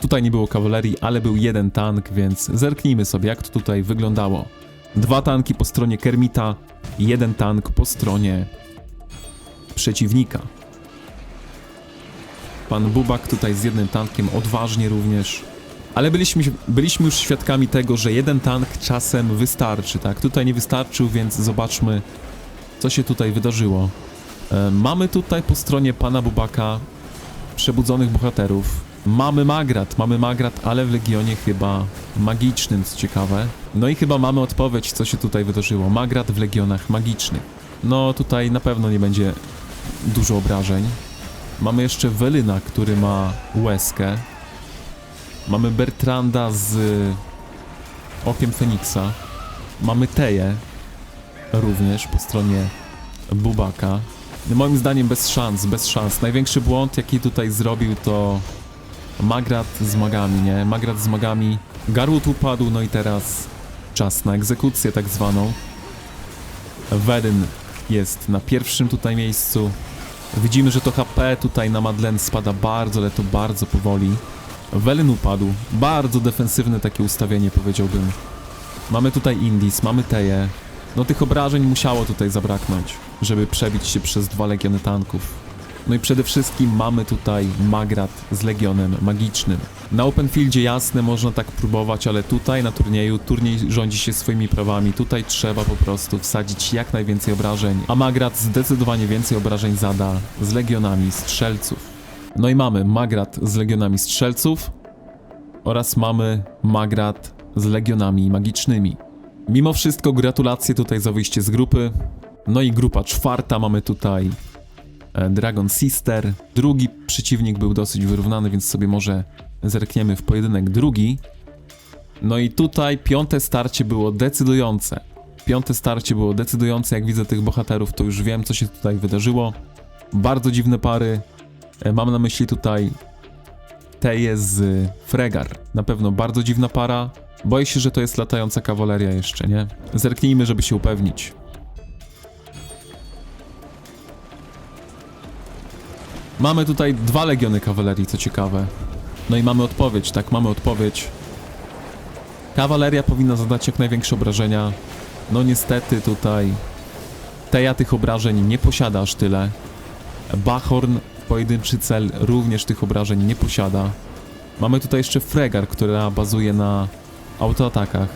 Tutaj nie było kawalerii, ale był 1 tank, więc zerknijmy sobie, jak to tutaj wyglądało. 2 tanki po stronie Kermita, 1 tank po stronie przeciwnika. Pan Bubak tutaj z 1 tankiem, odważnie również. Ale byliśmy już świadkami tego, że 1 tank czasem wystarczy, tak? Tutaj nie wystarczył, więc zobaczmy, co się tutaj wydarzyło. Mamy tutaj po stronie pana Bubaka przebudzonych bohaterów. Mamy Magrat, ale w Legionie chyba magicznym, co ciekawe. No i chyba mamy odpowiedź, co się tutaj wydarzyło. Magrat w Legionach magicznych. No tutaj na pewno nie będzie dużo obrażeń. Mamy jeszcze Welyna, który ma łezkę. Mamy Bertranda z Okiem Feniksa. Mamy Teję również po stronie Bubaka. Moim zdaniem bez szans. Największy błąd, jaki tutaj zrobił, to Magrat z magami, nie? Magrat z magami. Garłut upadł, no i teraz czas na egzekucję tak zwaną. Wedyn jest na pierwszym tutaj miejscu. Widzimy, że to HP tutaj na Madeleine spada bardzo, ale to bardzo powoli. Welyn upadł. Bardzo defensywne takie ustawienie, powiedziałbym. Mamy tutaj Indis, mamy Teję. No tych obrażeń musiało tutaj zabraknąć, żeby przebić się przez 2 legiony tanków. No i przede wszystkim mamy tutaj Magrat z Legionem Magicznym. Na Openfieldzie jasne, można tak próbować, ale tutaj na turnieju, turniej rządzi się swoimi prawami. Tutaj trzeba po prostu wsadzić jak najwięcej obrażeń, a Magrat zdecydowanie więcej obrażeń zada z Legionami Strzelców. No i mamy Magrat z Legionami Strzelców oraz mamy Magrat z Legionami Magicznymi. Mimo wszystko gratulacje tutaj za wyjście z grupy. No i grupa czwarta, mamy tutaj Dragon Sister. Drugi przeciwnik był dosyć wyrównany, więc sobie może zerkniemy w pojedynek drugi. No i tutaj piąte starcie było decydujące. Piąte starcie było decydujące, jak widzę tych bohaterów, to już wiem, co się tutaj wydarzyło. Bardzo dziwne pary. Mam na myśli tutaj Teję z Fregar. Na pewno bardzo dziwna para. Boję się, że to jest latająca kawaleria jeszcze, nie? Zerknijmy, żeby się upewnić. Mamy tutaj 2 legiony kawalerii, co ciekawe. No i mamy odpowiedź, tak, mamy odpowiedź. Kawaleria powinna zadać jak największe obrażenia. No niestety tutaj Teja tych obrażeń nie posiada aż tyle. Bahorn, pojedynczy cel, również tych obrażeń nie posiada. Mamy tutaj jeszcze Fregar, która bazuje na autoatakach.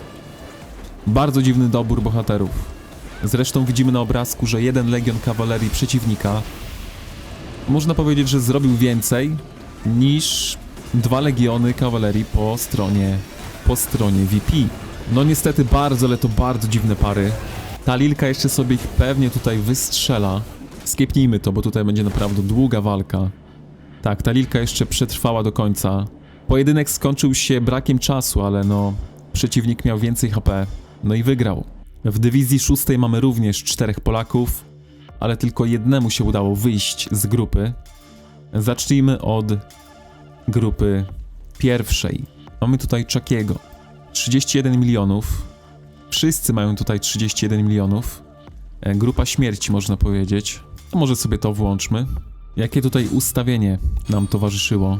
Bardzo dziwny dobór bohaterów. Zresztą widzimy na obrazku, że jeden legion kawalerii przeciwnika można powiedzieć, że zrobił więcej niż 2 legiony kawalerii po stronie VP. No niestety bardzo, ale to bardzo dziwne pary. Ta Lilka jeszcze sobie ich pewnie tutaj wystrzela. Skiepnijmy to, bo tutaj będzie naprawdę długa walka. Tak, ta Lilka jeszcze przetrwała do końca. Pojedynek skończył się brakiem czasu, ale no przeciwnik miał więcej HP, no i wygrał. W dywizji 6 mamy również 4 Polaków, ale tylko jednemu się udało wyjść z grupy. Zacznijmy od grupy pierwszej. Mamy tutaj Chuckiego. 31 milionów. Wszyscy mają tutaj 31 milionów. Grupa śmierci, można powiedzieć. A może sobie to włączmy. Jakie tutaj ustawienie nam towarzyszyło?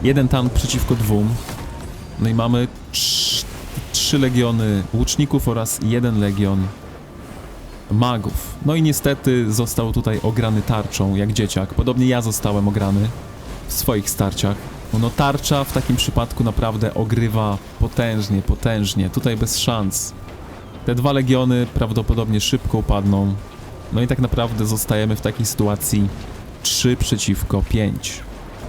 Jeden tank przeciwko 2. No i mamy 3 legiony łuczników oraz 1 legion magów. No i niestety został tutaj ograny tarczą, jak dzieciak. Podobnie ja zostałem ograny w swoich starciach. No tarcza w takim przypadku naprawdę ogrywa potężnie. Tutaj bez szans. Te 2 legiony prawdopodobnie szybko upadną. No i tak naprawdę zostajemy w takiej sytuacji 3 przeciwko 5.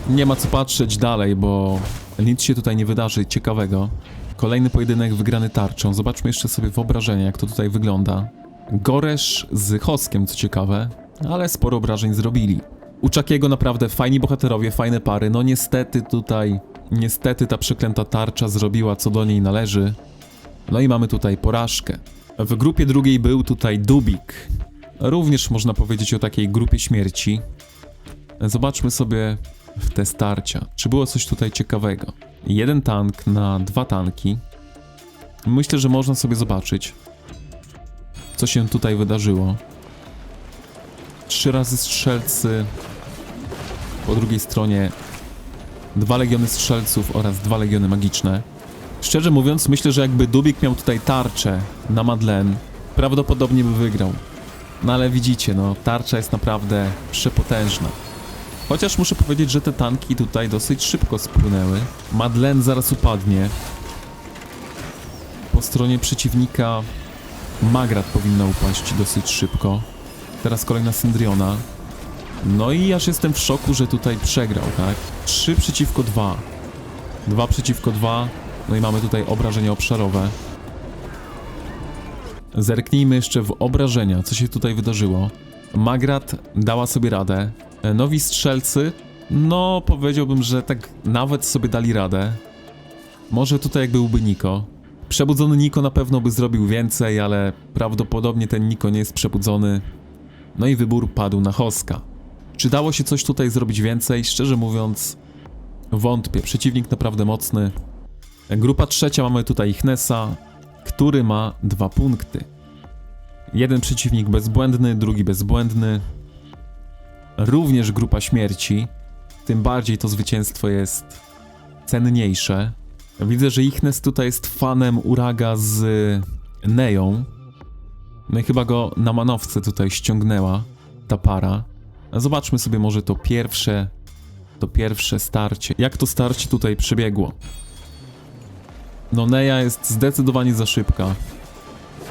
Nie ma co patrzeć dalej, bo nic się tutaj nie wydarzy ciekawego. Kolejny pojedynek wygrany tarczą. Zobaczmy jeszcze sobie wyobrażenie, jak to tutaj wygląda. Goresz z Hoskiem, co ciekawe, ale sporo obrażeń zrobili. U Chuckiego naprawdę fajni bohaterowie, fajne pary. No niestety ta przeklęta tarcza zrobiła, co do niej należy. No i mamy tutaj porażkę. W grupie drugiej był tutaj Dubik. Również można powiedzieć o takiej grupie śmierci. Zobaczmy sobie w te starcia. Czy było coś tutaj ciekawego? 1 tank na 2 tanki. Myślę, że można sobie zobaczyć, co się tutaj wydarzyło. 3 razy strzelcy. Po drugiej stronie 2 legiony strzelców oraz 2 legiony magiczne. Szczerze mówiąc, myślę, że jakby Dubik miał tutaj tarczę na Madeleine, prawdopodobnie by wygrał. No ale widzicie, no tarcza jest naprawdę przepotężna. Chociaż muszę powiedzieć, że te tanki tutaj dosyć szybko spłynęły. Madeleine zaraz upadnie. Po stronie przeciwnika Magrat powinna upaść dosyć szybko. Teraz kolejna Syndriona. No i aż jestem w szoku, że tutaj przegrał, tak? 3 przeciwko 2. 2 przeciwko 2. No i mamy tutaj obrażenia obszarowe. Zerknijmy jeszcze w obrażenia, co się tutaj wydarzyło. Magrat dała sobie radę. Nowi strzelcy, no powiedziałbym, że tak nawet sobie dali radę. Może tutaj jak byłby Niko. Przebudzony Niko na pewno by zrobił więcej, ale prawdopodobnie ten Niko nie jest przebudzony. No i wybór padł na Hoska. Czy dało się coś tutaj zrobić więcej? Szczerze mówiąc, wątpię. Przeciwnik naprawdę mocny. Grupa trzecia mamy tutaj Ichnesa, który ma 2 punkty. Jeden przeciwnik bezbłędny, drugi bezbłędny. Również grupa śmierci. Tym bardziej to zwycięstwo jest cenniejsze. Widzę, że Ichnes tutaj jest fanem Uraga z Neją. No i chyba go na manowce tutaj ściągnęła ta para. Zobaczmy sobie może to pierwsze starcie. Jak to starcie tutaj przebiegło? No Neja jest zdecydowanie za szybka.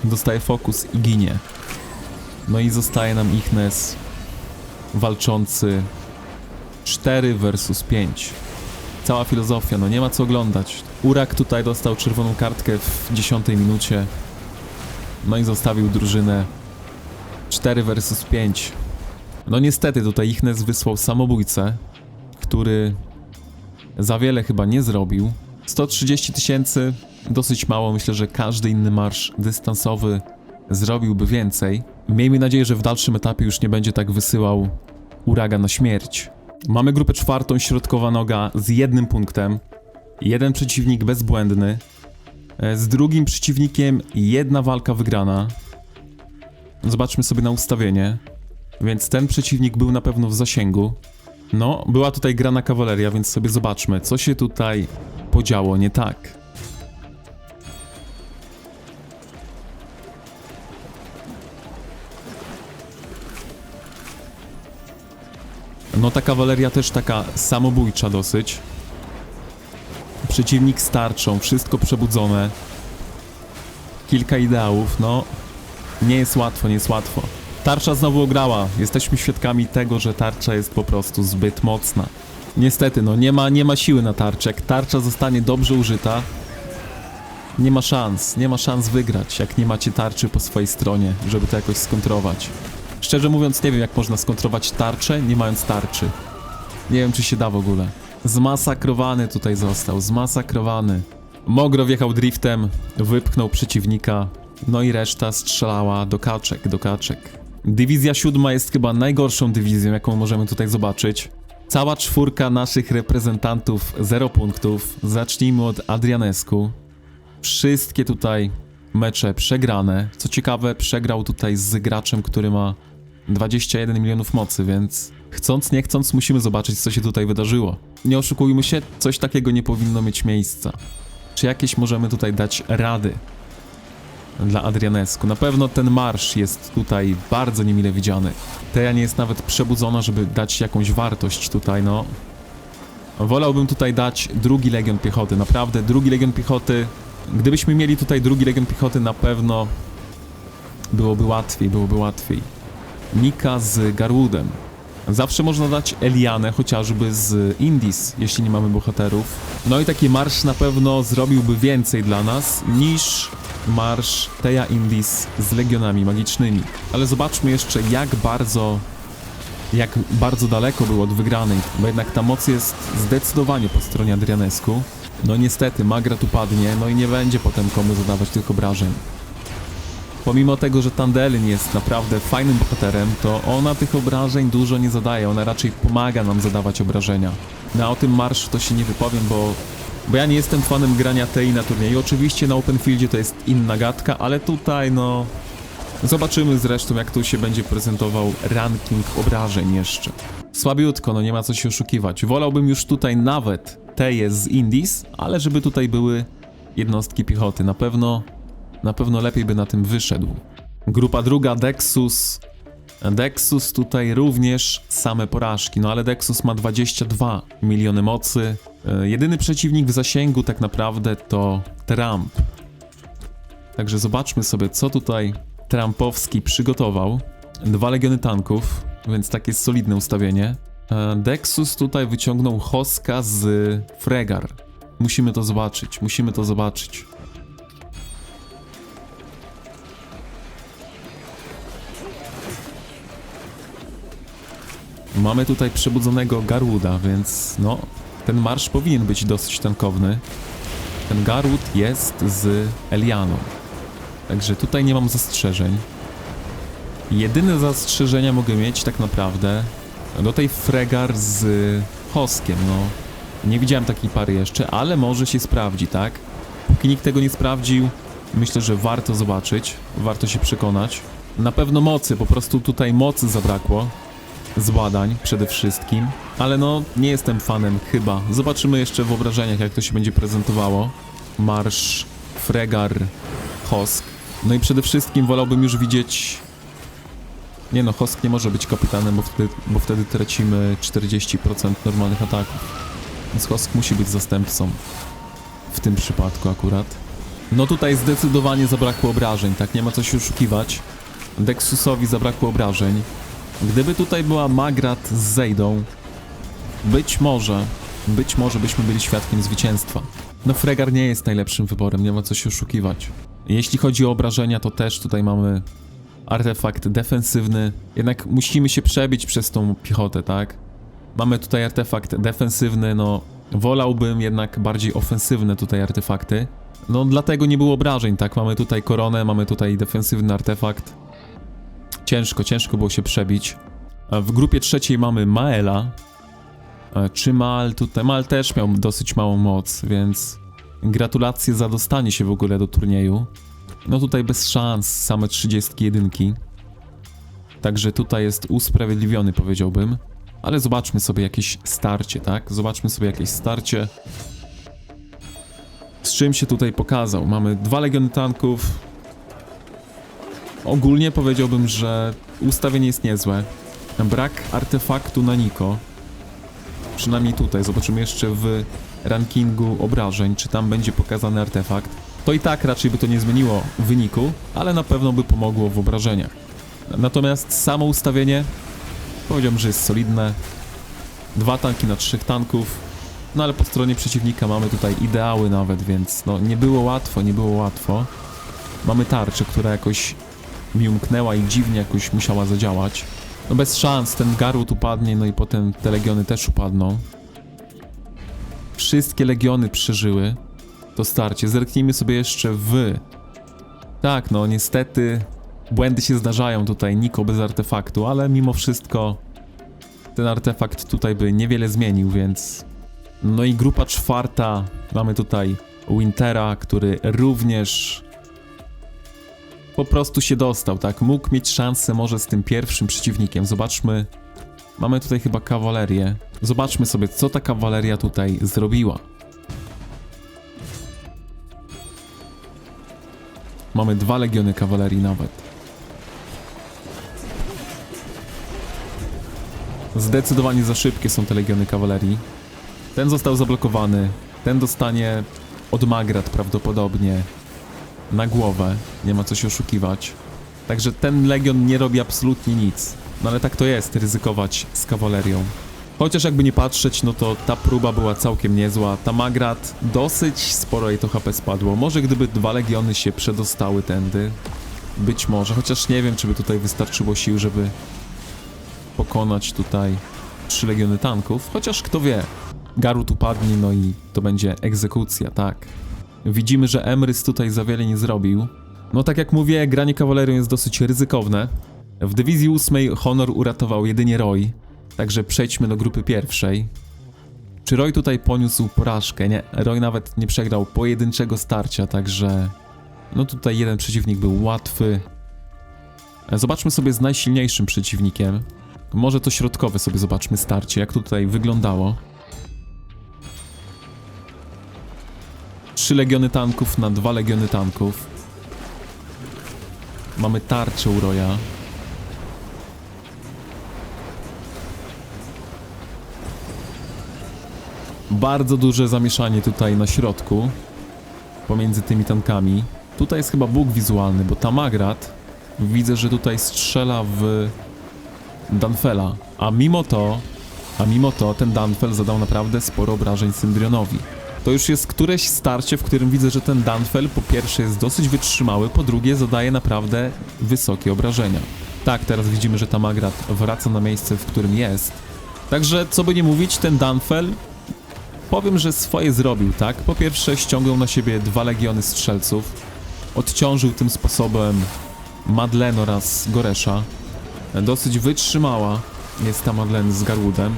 Dostaje fokus i ginie. No i zostaje nam Ichnes walczący 4 versus 5. Cała filozofia, no nie ma co oglądać. Urak tutaj dostał czerwoną kartkę w 10 minucie. No i zostawił drużynę 4 versus 5. No niestety tutaj Ichnes wysłał samobójcę, który za wiele chyba nie zrobił. 130 000, dosyć mało, myślę, że każdy inny marsz dystansowy zrobiłby więcej. Miejmy nadzieję, że w dalszym etapie już nie będzie tak wysyłał Uraga na śmierć. Mamy grupę czwartą, środkowa noga z 1 punktem. Jeden przeciwnik bezbłędny. Z drugim przeciwnikiem 1 walka wygrana. Zobaczmy sobie na ustawienie. Więc ten przeciwnik był na pewno w zasięgu. No, była tutaj grana kawaleria, więc sobie zobaczmy, co się tutaj podziało nie tak. No ta kawaleria też taka samobójcza dosyć. Przeciwnik z tarczą, wszystko przebudzone. Kilka ideałów, no nie jest łatwo, nie jest łatwo. Tarcza znowu ograła. Jesteśmy świadkami tego, że tarcza jest po prostu zbyt mocna. Niestety, no nie ma siły na tarczę. Jak tarcza zostanie dobrze użyta, nie ma szans wygrać, jak nie macie tarczy po swojej stronie, żeby to jakoś skontrować. Szczerze mówiąc, nie wiem, jak można skontrować tarczę, nie mając tarczy. Nie wiem, czy się da w ogóle. Zmasakrowany tutaj został, zmasakrowany. Mogro wjechał driftem, wypchnął przeciwnika, no i reszta strzelała do kaczek. Dywizja 7 jest chyba najgorszą dywizją, jaką możemy tutaj zobaczyć. Cała 4 naszych reprezentantów 0 punktów. Zacznijmy od Adrianescu. Wszystkie tutaj mecze przegrane. Co ciekawe, przegrał tutaj z graczem, który ma 21 milionów mocy, więc chcąc nie chcąc musimy zobaczyć, co się tutaj wydarzyło. Nie oszukujmy się, coś takiego nie powinno mieć miejsca. Czy jakieś możemy tutaj dać rady dla Adrianescu? Na pewno ten marsz jest tutaj bardzo niemile widziany. Teja nie jest nawet przebudzona, żeby dać jakąś wartość tutaj, no. Wolałbym tutaj dać 2. Legion Piechoty, naprawdę 2. Legion Piechoty. Gdybyśmy mieli tutaj 2. Legion Piechoty, na pewno byłoby łatwiej. Nika z Garwoodem. Zawsze można dać Elianę, chociażby z Indies, jeśli nie mamy bohaterów. No i taki marsz na pewno zrobiłby więcej dla nas niż marsz Teja Indies z Legionami Magicznymi. Ale zobaczmy jeszcze, jak bardzo daleko był od wygranej, bo jednak ta moc jest zdecydowanie po stronie Adrianescu. No niestety, Magra tu padnie, no i nie będzie potem komu zadawać tych obrażeń. Pomimo tego, że Tandelin jest naprawdę fajnym bohaterem, to ona tych obrażeń dużo nie zadaje, ona raczej pomaga nam zadawać obrażenia. No a o tym marszu to się nie wypowiem, bo ja nie jestem fanem grania Tei na turnieju. Oczywiście na Openfieldzie to jest inna gadka, ale tutaj no... Zobaczymy zresztą, jak tu się będzie prezentował ranking obrażeń jeszcze. Słabiutko, no nie ma co się oszukiwać. Wolałbym już tutaj nawet Teję z Indies, ale żeby tutaj były jednostki piechoty. Na pewno lepiej by na tym wyszedł. Grupa druga, Dexus. Dexus tutaj również same porażki, no ale Dexus ma 22 miliony mocy. Jedyny przeciwnik w zasięgu tak naprawdę to Trump. Także zobaczmy sobie, co tutaj Trumpowski przygotował. 2 legiony tanków, więc takie solidne ustawienie. Dexus tutaj wyciągnął Hoska z Fregar. Musimy to zobaczyć. Mamy tutaj przebudzonego Garwooda, więc no, ten marsz powinien być dosyć tankowny. Ten Garwood jest z Elianą. Także tutaj nie mam zastrzeżeń. Jedyne zastrzeżenia mogę mieć tak naprawdę do tej Fregar z Hoskiem, no. Nie widziałem takiej pary jeszcze, ale może się sprawdzi, tak? Póki nikt tego nie sprawdził, myślę, że warto zobaczyć, warto się przekonać. Na pewno mocy, po prostu tutaj mocy zabrakło. Z badań przede wszystkim, ale no nie jestem fanem chyba. Zobaczymy jeszcze w obrażeniach, jak to się będzie prezentowało. Marsz Fregar Hosk. No i przede wszystkim wolałbym już widzieć... Nie no, Hosk nie może być kapitanem, bo wtedy tracimy 40% normalnych ataków. Więc Hosk musi być zastępcą. W tym przypadku akurat. No tutaj zdecydowanie zabrakło obrażeń, tak? Nie ma co się oszukiwać. Dexusowi zabrakło obrażeń. Gdyby tutaj była Magrat z Zejdą, być może byśmy byli świadkiem zwycięstwa. No Fregar nie jest najlepszym wyborem, nie ma co się oszukiwać. Jeśli chodzi o obrażenia, to też tutaj mamy artefakt defensywny. Jednak musimy się przebić przez tą piechotę, tak? Mamy tutaj artefakt defensywny, no wolałbym jednak bardziej ofensywne tutaj artefakty. No dlatego nie było obrażeń, tak? Mamy tutaj koronę, mamy tutaj defensywny artefakt. Ciężko było się przebić. W grupie trzeciej mamy Maela. Czy Mael tutaj? Mael też miał dosyć małą moc, więc gratulacje za dostanie się w ogóle do turnieju. No tutaj bez szans, same 31. Także tutaj jest usprawiedliwiony, powiedziałbym. Ale zobaczmy sobie jakieś starcie, tak? Zobaczmy sobie jakieś starcie. Z czym się tutaj pokazał? Mamy 2 legiony tanków. Ogólnie powiedziałbym, że ustawienie jest niezłe. Brak artefaktu na Niko. Przynajmniej tutaj. Zobaczymy jeszcze w rankingu obrażeń, czy tam będzie pokazany artefakt. To i tak raczej by to nie zmieniło wyniku, ale na pewno by pomogło w obrażeniach. Natomiast samo ustawienie powiedziałbym, że jest solidne. 2 tanki na 3 tanków. No ale po stronie przeciwnika mamy tutaj ideały nawet, więc no nie było łatwo. Mamy tarczę, która jakoś mi umknęła i dziwnie jakoś musiała zadziałać. No bez szans, ten Garut upadnie, no i potem te legiony też upadną. Wszystkie legiony przeżyły to starcie. Zerknijmy sobie jeszcze w... Tak, no niestety błędy się zdarzają tutaj, Niko bez artefaktu, ale mimo wszystko ten artefakt tutaj by niewiele zmienił, więc... No i grupa czwarta, mamy tutaj Wintera, który również po prostu się dostał, tak? Mógł mieć szansę może z tym pierwszym przeciwnikiem. Zobaczmy, mamy tutaj chyba kawalerię. Zobaczmy sobie, co ta kawaleria tutaj zrobiła. Mamy 2 legiony kawalerii nawet. Zdecydowanie za szybkie są te legiony kawalerii. Ten został zablokowany. Ten dostanie od Magrat prawdopodobnie na głowę. Nie ma co się oszukiwać. Także ten legion nie robi absolutnie nic. No ale tak to jest, ryzykować z kawalerią. Chociaż jakby nie patrzeć, no to ta próba była całkiem niezła. Ta Magrat dosyć sporo jej to HP spadło. Może gdyby 2 legiony się przedostały tędy. Być może, chociaż nie wiem, czy by tutaj wystarczyło sił, żeby pokonać tutaj 3 legiony tanków. Chociaż kto wie. Garut upadnie, no i to będzie egzekucja, tak. Widzimy, że Emrys tutaj za wiele nie zrobił. No tak jak mówię, granie kawalerią jest dosyć ryzykowne. W dywizji 8 honor uratował jedynie Roy. Także przejdźmy do grupy pierwszej. Czy Roy tutaj poniósł porażkę? Nie, Roy nawet nie przegrał pojedynczego starcia, także... No tutaj jeden przeciwnik był łatwy. Zobaczmy sobie z najsilniejszym przeciwnikiem. Może to środkowe sobie zobaczmy starcie, jak to tutaj wyglądało. 3 legiony tanków na 2 legiony tanków. Mamy tarczę u Roya. Bardzo duże zamieszanie tutaj na środku pomiędzy tymi tankami. Tutaj jest chyba bóg wizualny, bo ta Magrat widzę, że tutaj strzela w Danfela. A mimo to ten Danfel zadał naprawdę sporo obrażeń Syndrionowi. To już jest któreś starcie, w którym widzę, że ten Danfel po pierwsze jest dosyć wytrzymały, po drugie zadaje naprawdę wysokie obrażenia. Tak, teraz widzimy, że ta Magrat wraca na miejsce, w którym jest. Także, co by nie mówić, ten Danfel, powiem, że swoje zrobił, tak? Po pierwsze ściągnął na siebie 2 legiony strzelców, odciążył tym sposobem Madeleine oraz Goresza. Dosyć wytrzymała jest ta Madeleine z Garwoodem,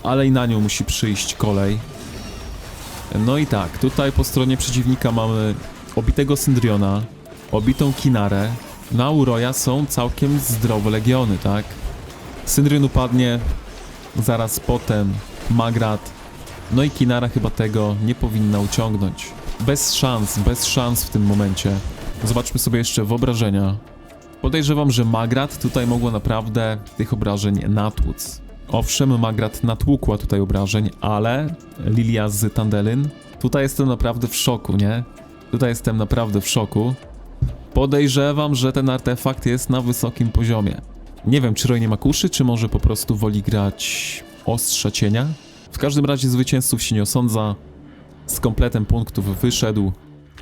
ale i na nią musi przyjść kolej. No i tak, tutaj po stronie przeciwnika mamy obitego Syndriona, obitą Kinarę. Na Uroya są całkiem zdrowe legiony, tak? Syndrion upadnie, zaraz potem Magrat. No i Kinara chyba tego nie powinna uciągnąć. Bez szans w tym momencie. Zobaczmy sobie jeszcze wyobrażenia. Podejrzewam, że Magrat tutaj mogło naprawdę tych obrażeń natłuc. Owszem, Magrat natłukła tutaj obrażeń, ale Lilia z Tandelyn, tutaj jestem naprawdę w szoku, nie? Tutaj jestem naprawdę w szoku. Podejrzewam, że ten artefakt jest na wysokim poziomie. Nie wiem, czy Roy nie ma kuszy, czy może po prostu woli grać ostrza cienia? W każdym razie zwycięzców się nie osądza. Z kompletem punktów wyszedł.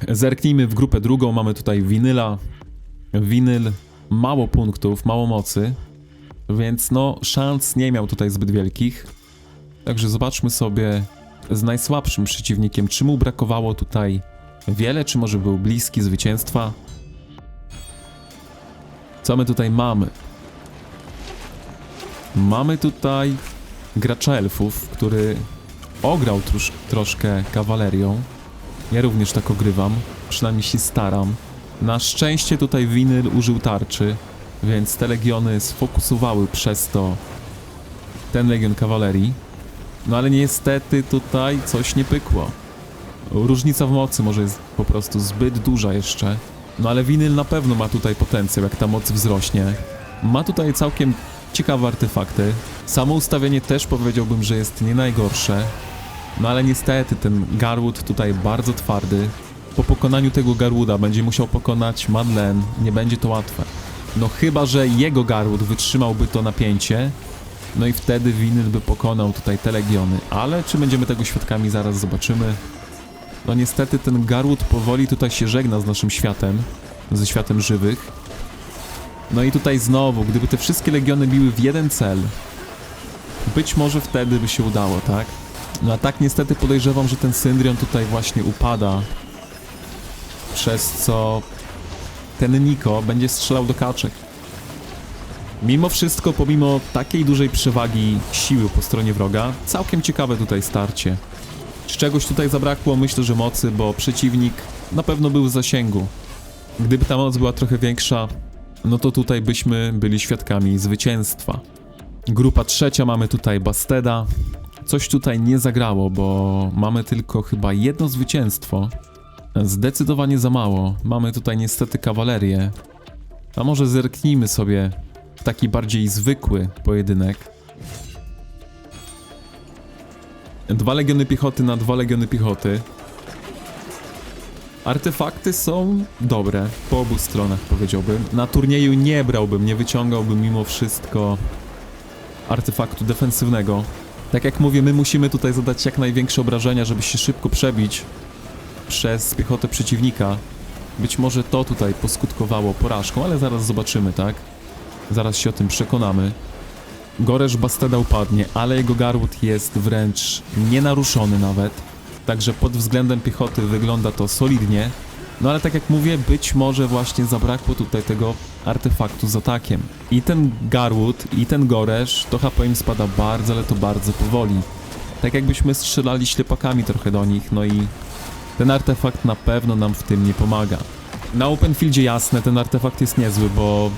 Zerknijmy w grupę drugą, mamy tutaj Winyla. Winyl, mało punktów, mało mocy, więc no szans nie miał tutaj zbyt wielkich. Także zobaczmy sobie z najsłabszym przeciwnikiem, czy mu brakowało tutaj wiele, czy może był bliski zwycięstwa. Co my tutaj mamy? Mamy tutaj gracza elfów, który ograł troszkę kawalerią. Ja również tak ogrywam, przynajmniej się staram. Na szczęście tutaj Winyl użył tarczy, więc te legiony sfokusowały przez to ten legion kawalerii. No ale niestety tutaj coś nie pykło. Różnica w mocy może jest po prostu zbyt duża jeszcze. No ale Winyl na pewno ma tutaj potencjał, jak ta moc wzrośnie. Ma tutaj całkiem ciekawe artefakty. Samo ustawienie też powiedziałbym, że jest nie najgorsze. No ale niestety ten Garwood tutaj bardzo twardy. Po pokonaniu tego Garwooda będzie musiał pokonać Madeleine. Nie będzie to łatwe. No chyba, że jego Garwood wytrzymałby to napięcie. No i wtedy Winyl by pokonał tutaj te legiony. Ale czy będziemy tego świadkami, zaraz zobaczymy. No niestety ten Garwood powoli tutaj się żegna z naszym światem. Ze światem żywych. No i tutaj znowu, gdyby te wszystkie legiony biły w jeden cel, być może wtedy by się udało, tak? No a tak niestety podejrzewam, że ten Syndrion tutaj właśnie upada. Przez co ten Niko będzie strzelał do kaczek. Mimo wszystko, pomimo takiej dużej przewagi siły po stronie wroga, całkiem ciekawe tutaj starcie. Czy czegoś tutaj zabrakło? Myślę, że mocy, bo przeciwnik na pewno był w zasięgu. Gdyby ta moc była trochę większa, no to tutaj byśmy byli świadkami zwycięstwa. Grupa trzecia, mamy tutaj Basteda. Coś tutaj nie zagrało, bo mamy tylko chyba jedno zwycięstwo. Zdecydowanie za mało. Mamy tutaj niestety kawalerię. A może zerknijmy sobie w taki bardziej zwykły pojedynek. 2 legiony piechoty na 2 legiony piechoty. Artefakty są dobre po obu stronach, powiedziałbym. Na turnieju nie brałbym, nie wyciągałbym mimo wszystko artefaktu defensywnego. Tak jak mówię, my musimy tutaj zadać jak największe obrażenia, żeby się szybko przebić przez piechotę przeciwnika. Być może to tutaj poskutkowało porażką, ale zaraz zobaczymy, tak? Zaraz się o tym przekonamy. Goresz Basteda upadnie, ale jego Garwood jest wręcz nienaruszony nawet. Także pod względem piechoty wygląda to solidnie. No ale tak jak mówię, być może właśnie zabrakło tutaj tego artefaktu z atakiem. I ten Garwood, i ten Goresz, to HP im spada bardzo, ale to bardzo powoli. Tak jakbyśmy strzelali ślepakami trochę do nich, no i ten artefakt na pewno nam w tym nie pomaga. Na Openfieldzie jasne, ten artefakt jest niezły, bo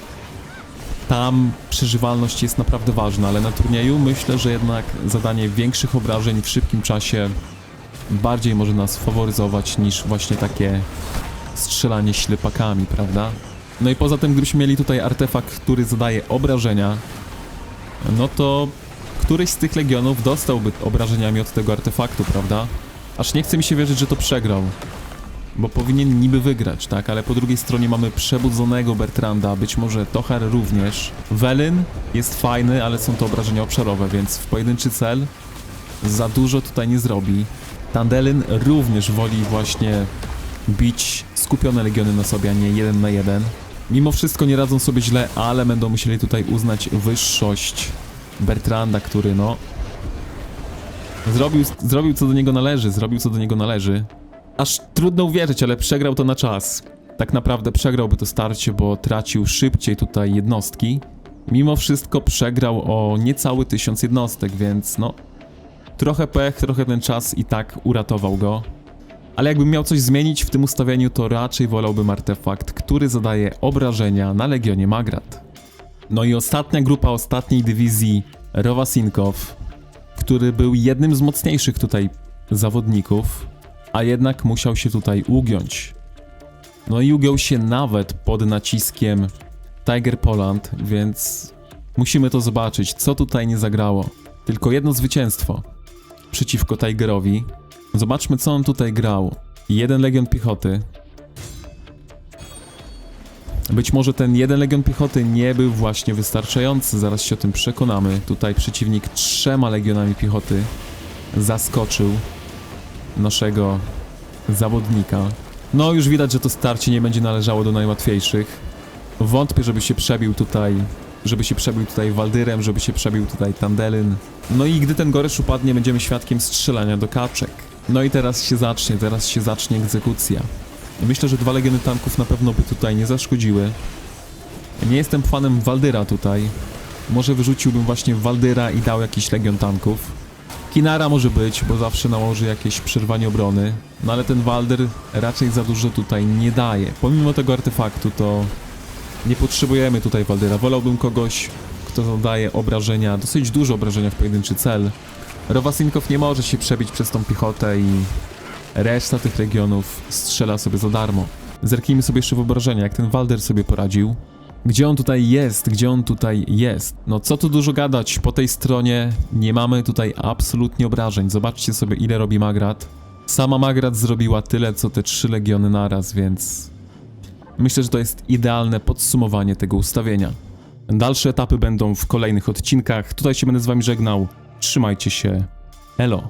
tam przeżywalność jest naprawdę ważna, ale na turnieju myślę, że jednak zadanie większych obrażeń w szybkim czasie bardziej może nas faworyzować niż właśnie takie strzelanie ślepakami, prawda? No i poza tym, gdybyśmy mieli tutaj artefakt, który zadaje obrażenia, no to któryś z tych legionów dostałby obrażeniami od tego artefaktu, prawda? Aż nie chce mi się wierzyć, że to przegrał, bo powinien niby wygrać, tak? Ale po drugiej stronie mamy przebudzonego Bertranda, być może Tochar również. Welyn jest fajny, ale są to obrażenia obszarowe, więc w pojedynczy cel za dużo tutaj nie zrobi. Tandelyn również woli właśnie bić skupione legiony na sobie, a nie 1 na 1. Mimo wszystko nie radzą sobie źle, ale będą musieli tutaj uznać wyższość Bertranda, który no zrobił co do niego należy. Aż trudno uwierzyć, ale przegrał to na czas. Tak naprawdę przegrałby to starcie, bo tracił szybciej tutaj jednostki. Mimo wszystko przegrał o niecały 1000 jednostek, więc no trochę pech, trochę ten czas i tak uratował go. Ale jakbym miał coś zmienić w tym ustawieniu, to raczej wolałbym artefakt, który zadaje obrażenia na Legionie Magrat. No i ostatnia grupa ostatniej dywizji, Rowasinkow, który był jednym z mocniejszych tutaj zawodników, a jednak musiał się tutaj ugiąć. No i ugiął się nawet pod naciskiem Tiger Poland, więc musimy to zobaczyć, co tutaj nie zagrało. Tylko jedno zwycięstwo przeciwko Tigerowi. Zobaczmy, co on tutaj grał. 1 Legion Piechoty. Być może ten 1 Legion Piechoty nie był właśnie wystarczający, zaraz się o tym przekonamy. Tutaj przeciwnik 3 Legionami Piechoty zaskoczył naszego zawodnika. No już widać, że to starcie nie będzie należało do najłatwiejszych. Wątpię, żeby się przebił tutaj Waldyrem, żeby się przebił tutaj Tandelyn. No i gdy ten Goresz upadnie, będziemy świadkiem strzelania do kaczek. No i teraz się zacznie egzekucja. Myślę, że 2 legiony tanków na pewno by tutaj nie zaszkodziły. Nie jestem fanem Waldyra tutaj. Może wyrzuciłbym właśnie Waldyra i dał jakiś legion tanków. Kinara może być, bo zawsze nałoży jakieś przerwanie obrony. No ale ten Waldyr raczej za dużo tutaj nie daje. Pomimo tego artefaktu to nie potrzebujemy tutaj Waldyra. Wolałbym kogoś, kto zadaje obrażenia, dosyć duże obrażenia w pojedynczy cel. Rowasinkow nie może się przebić przez tą piechotę i reszta tych regionów strzela sobie za darmo. Zerknijmy sobie jeszcze w obrażenia, jak ten Waldyr sobie poradził. Gdzie on tutaj jest? No co tu dużo gadać, po tej stronie nie mamy tutaj absolutnie obrażeń. Zobaczcie sobie, ile robi Magrat. Sama Magrat zrobiła tyle, co te 3 legiony naraz, więc myślę, że to jest idealne podsumowanie tego ustawienia. Dalsze etapy będą w kolejnych odcinkach. Tutaj się będę z wami żegnał. Trzymajcie się. Elo.